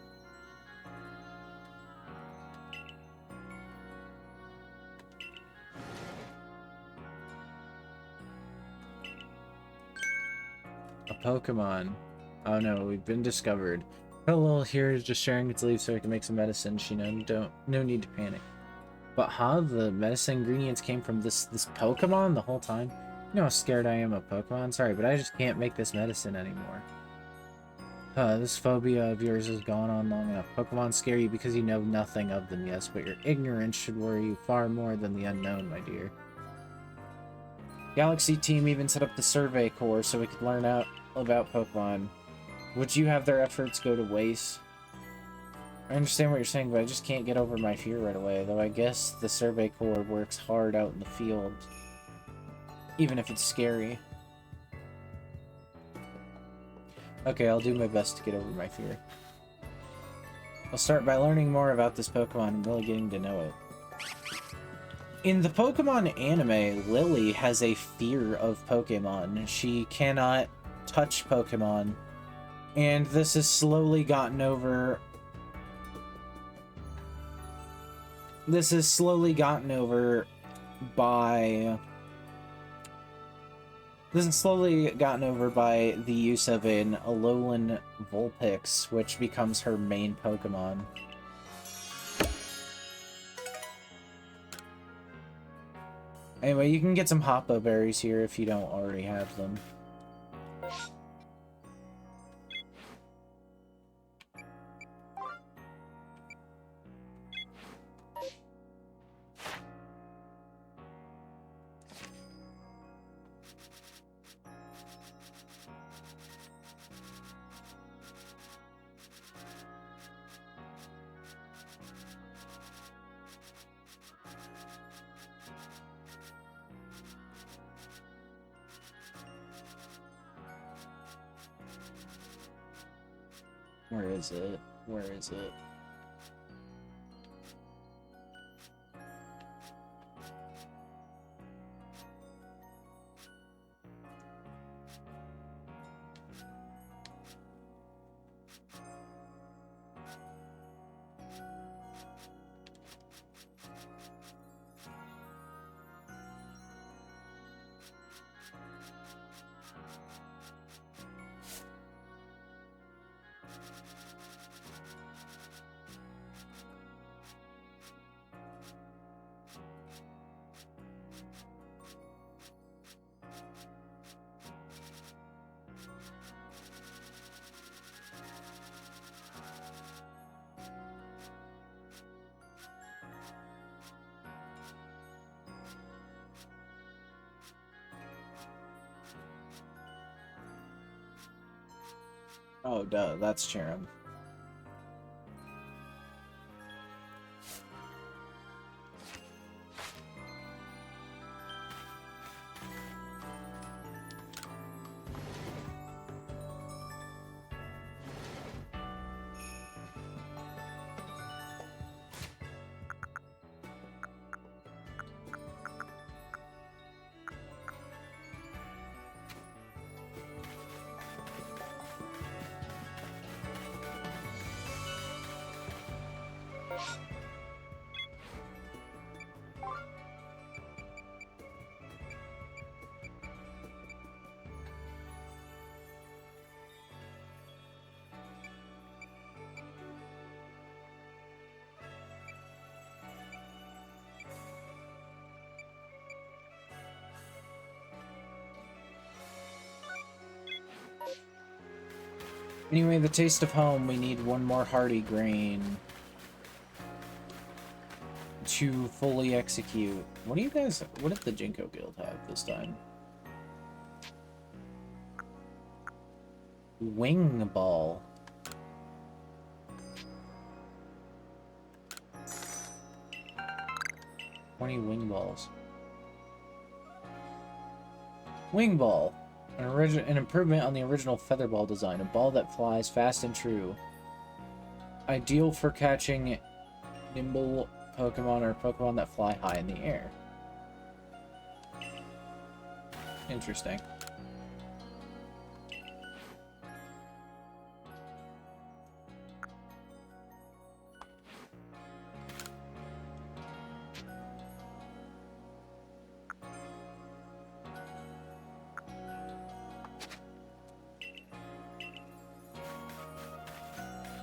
A Pokemon. Oh no, we've been discovered. Hello, here is just sharing its leaves so I can make some medicine. No need to panic. But the medicine ingredients came from this Pokemon the whole time? You know how scared I am of Pokemon? Sorry, but I just can't make this medicine anymore. This phobia of yours has gone on long enough. Pokemon scare you because you know nothing of them, yes, but your ignorance should worry you far more than the unknown, my dear. Galaxy team even set up the survey corps so we could learn out about Pokemon. Would you have their efforts go to waste? I understand what you're saying, but I just can't get over my fear right away, though I guess the survey corps works hard out in the field. Even if it's scary. Okay, I'll do my best to get over my fear. I'll start by learning more about this Pokemon and really getting to know it. In the Pokemon anime, Lily has a fear of Pokemon. She cannot touch Pokemon. And this has slowly gotten over... This is slowly gotten over by the use of an Alolan Vulpix, which becomes her main Pokemon. Anyway, you can get some Hoppo berries here if you don't already have them. Where is it? Where is it? Oh, duh, that's Cherim. Anyway, the taste of home, we need one more hardy grain to fully execute. What did the Jinko Guild have this time? Wing Ball. Wing balls. Wing Ball. An improvement on the original feather ball design. A ball that flies fast and true. Ideal for catching nimble Pokemon or Pokemon that fly high in the air. Interesting.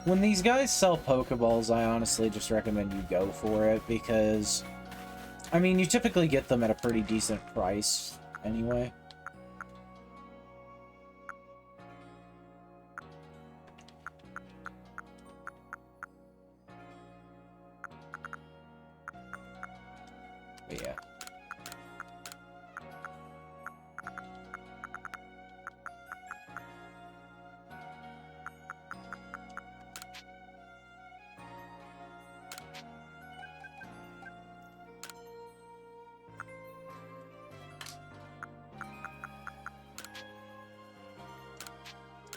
When these guys sell Pokeballs, I honestly just recommend you go for it, because, I mean, you typically get them at a pretty decent price anyway. But yeah.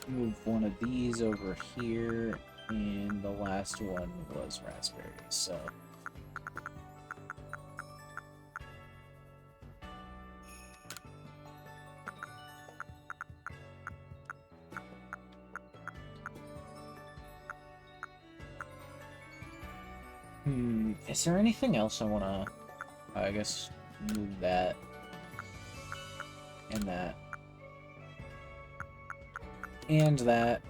Move one of these over here, and the last one was raspberries, so... is there anything else I wanna... I guess move that. And that. And that.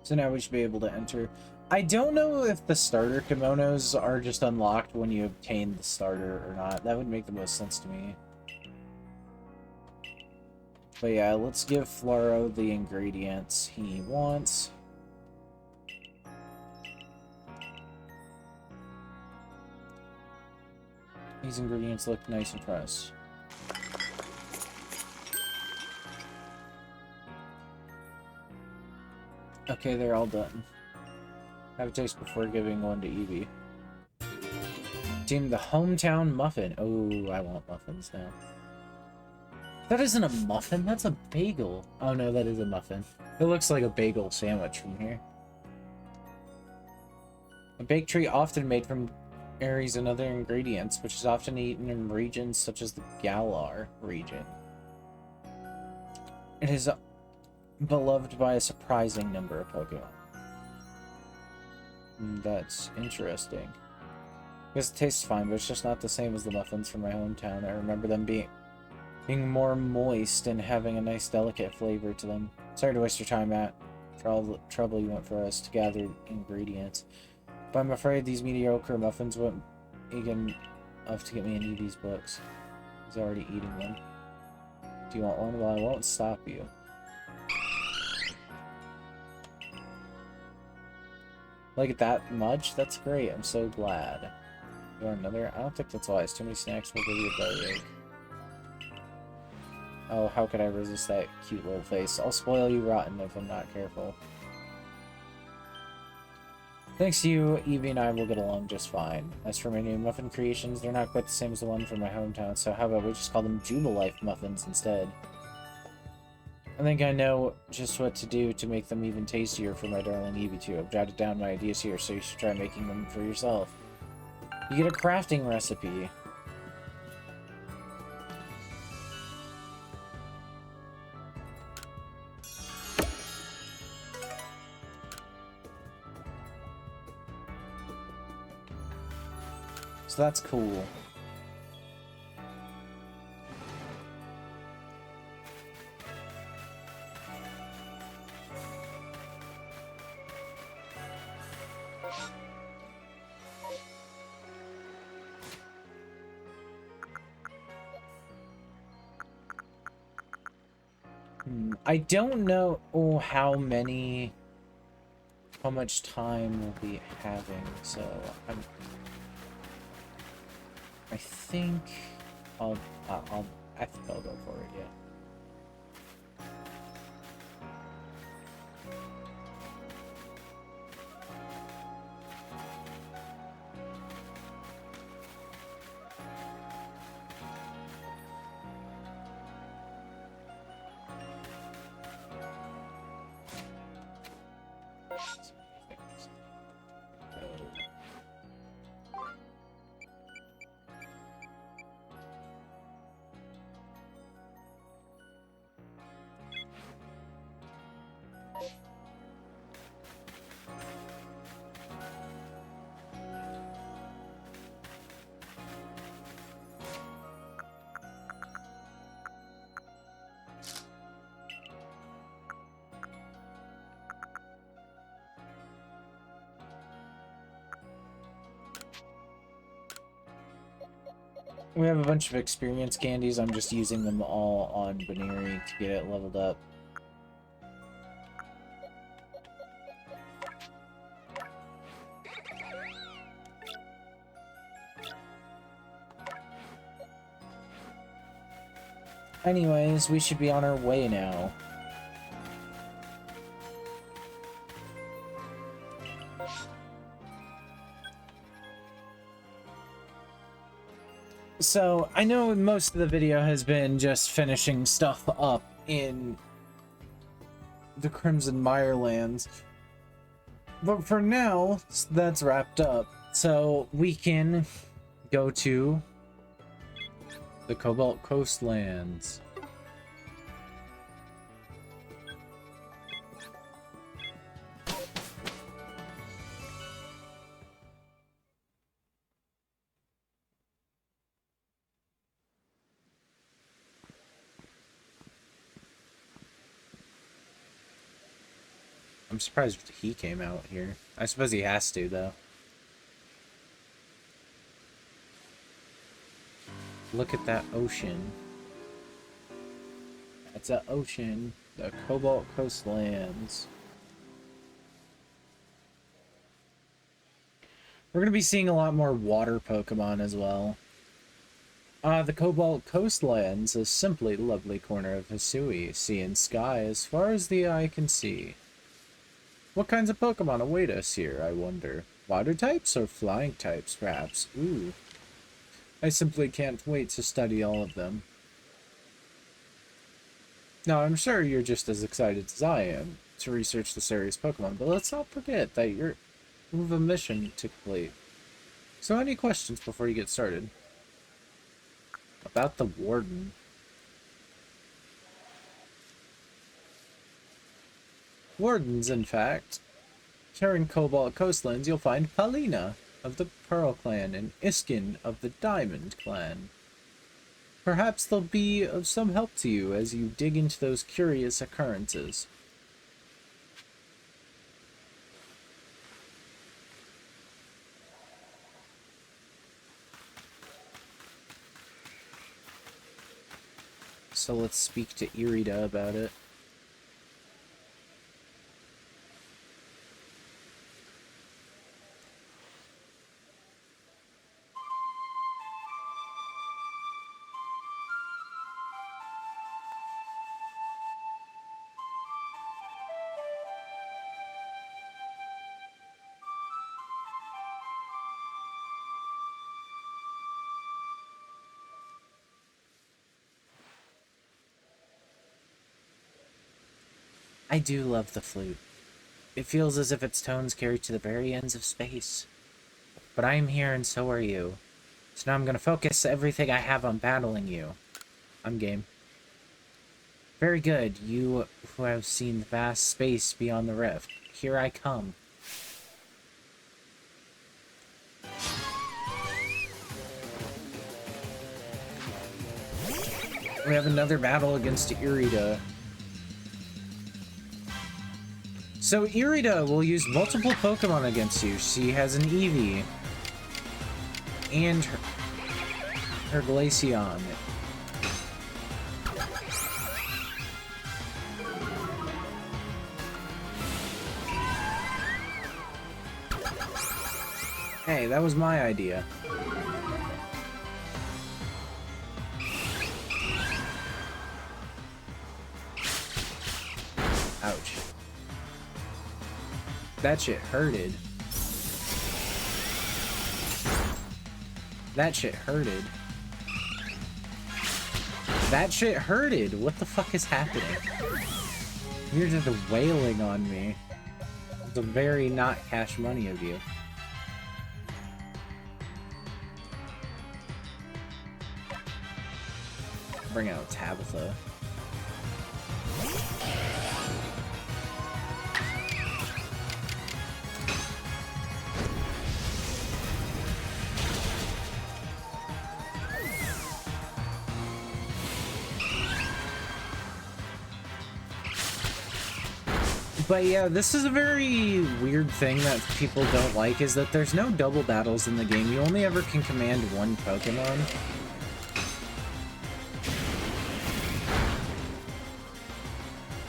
So now we should be able to enter. I don't know if the starter kimonos are just unlocked when you obtain the starter or not. That would make the most sense to me. But yeah, let's give Floro the ingredients he wants. These ingredients look nice and fresh. Okay, they're all done. Have a taste before giving one to Eevee. Team the hometown muffin. Oh, I want muffins now. That isn't a muffin, that's a bagel. Oh no, that is a muffin. It looks like a bagel sandwich from here. A baked treat often made from berries and other ingredients, which is often eaten in regions such as the Galar region. It is beloved by a surprising number of Pokemon. That's interesting. I guess it tastes fine, but it's just not the same as the muffins from my hometown. I remember them being more moist and having a nice delicate flavor to them. Sorry to waste your time, Matt, for all the trouble you went for us to gather ingredients. But I'm afraid these mediocre muffins won't be good enough to get me in Eevee's books. He's already eating them. Do you want one? Well, I won't stop you. Like that much? That's great. I'm so glad. You want another? I don't think that's wise. Too many snacks will give you a bellyache. Oh, how could I resist that cute little face? I'll spoil you rotten if I'm not careful. Thanks to you, Eevee and I will get along just fine. As for my new muffin creations, they're not quite the same as the one from my hometown, so how about we just call them Jubilife muffins instead? I think I know just what to do to make them even tastier for my darling Eevee too. I've jotted down my ideas here, so you should try making them for yourself. You get a crafting recipe. So that's cool. I don't know how much time we'll be having, so I think I think I'll go for it, yeah. We have a bunch of experience candies. I'm just using them all on Baneri to get it leveled up. Anyways, we should be on our way now. So, I know most of the video has been just finishing stuff up in the Crimson Mirelands, but for now, that's wrapped up. So, we can go to the Cobalt Coastlands. I'm surprised he came out here. I suppose he has to, though. Look at that ocean. That's an ocean. The Cobalt Coastlands. We're going to be seeing a lot more water Pokemon as well. The Cobalt Coastlands is simply a lovely corner of Hisui, sea and sky as far as the eye can see. What kinds of Pokemon await us here, I wonder? Water types or flying types, perhaps? Ooh. I simply can't wait to study all of them. Now, I'm sure you're just as excited as I am to research the serious Pokemon, but let's not forget that you have a mission to complete. So, any questions before you get started? About the Warden. Wardens, in fact. Here in Cobalt Coastlands, you'll find Palina of the Pearl Clan and Iskin of the Diamond Clan. Perhaps they'll be of some help to you as you dig into those curious occurrences. So let's speak to Irida about it. I do love the flute. It feels as if its tones carry to the very ends of space. But I am here and so are you. So now I'm gonna focus everything I have on battling you. I'm game. Very good, you who have seen the vast space beyond the rift. Here I come. We have another battle against Irida. So Irida will use multiple Pokemon against you. She has an Eevee. And her Glaceon. Hey, that was my idea. Ouch. That shit hurted. That shit hurted. That shit hurted! What the fuck is happening? You're just wailing on me. It's a very not cash money of you. Bring out Tabitha. But yeah, this is a very weird thing that people don't like, is that there's no double battles in the game. You only ever can command one Pokemon.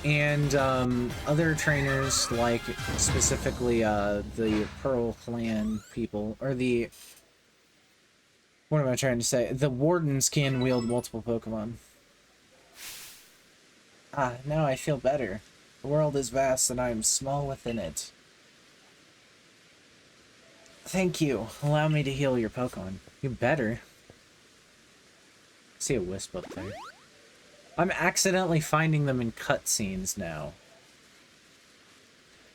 And other trainers, like specifically the Pearl Clan people, or the... What am I trying to say? The Wardens can wield multiple Pokemon. Ah, now I feel better. The world is vast and I am small within it. Thank you. Allow me to heal your Pokemon. You better. I see a Wisp up there. I'm accidentally finding them in cutscenes now.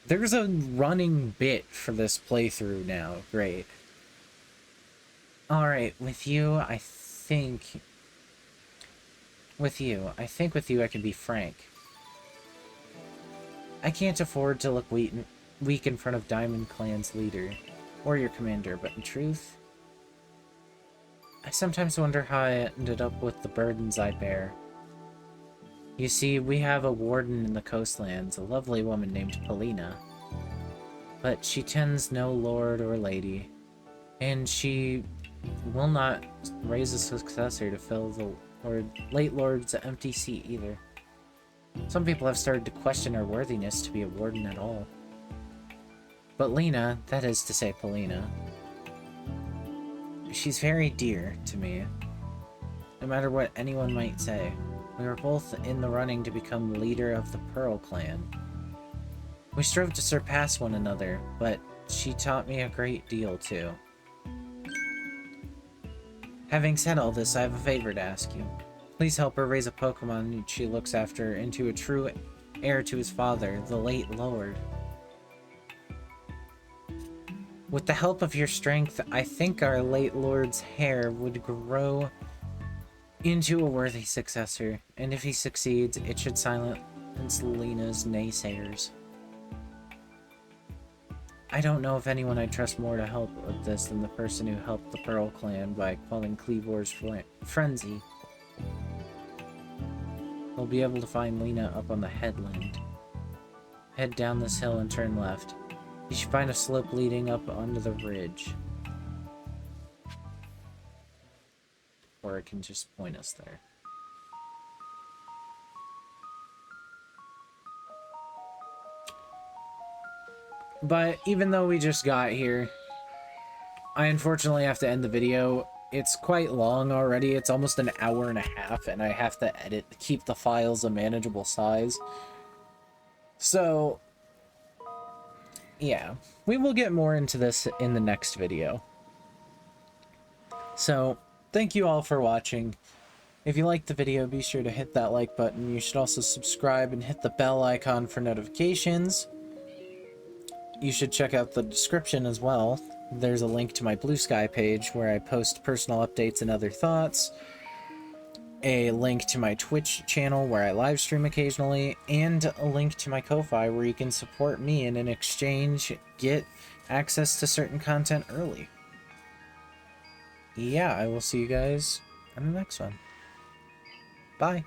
There's a running bit for this playthrough now. Great. Alright, with you, I think with you I can be frank. I can't afford to look weak in front of Diamond Clan's leader, or your commander, but in truth, I sometimes wonder how I ended up with the burdens I bear. You see, we have a warden in the coastlands, a lovely woman named Polina. But she tends no lord or lady, and she will not raise a successor to fill the late lord's empty seat either. Some people have started to question her worthiness to be a warden at all. But Lena, that is to say Polina, she's very dear to me. No matter what anyone might say, we were both in the running to become leader of the Pearl Clan. We strove to surpass one another, but she taught me a great deal too. Having said all this, I have a favor to ask you. Please help her raise a Pokemon she looks after into a true heir to his father, the late Lord. With the help of your strength, I think our late Lord's hair would grow into a worthy successor, and if he succeeds, it should silence Lena's naysayers. I don't know of anyone I trust more to help with this than the person who helped the Pearl Clan by quelling Cleavor's frenzy. We'll be able to find Lena up on the headland. Head down this hill and turn left. You should find a slope leading up onto the ridge. Or it can just point us there. But even though we just got here, I unfortunately have to end the video. It's quite long already. It's almost an hour and a half, and I have to edit to keep the files a manageable size. So, yeah, we will get more into this in the next video. So, thank you all for watching. If you liked the video, be sure to hit that like button. You should also subscribe and hit the bell icon for notifications. You should check out the description as well. There's a link to my Blue Sky page where I post personal updates and other thoughts, a link to my Twitch channel where I live stream occasionally, and a link to my Ko-Fi where you can support me and in exchange get access to certain content early. Yeah, I will see you guys in the next one. Bye.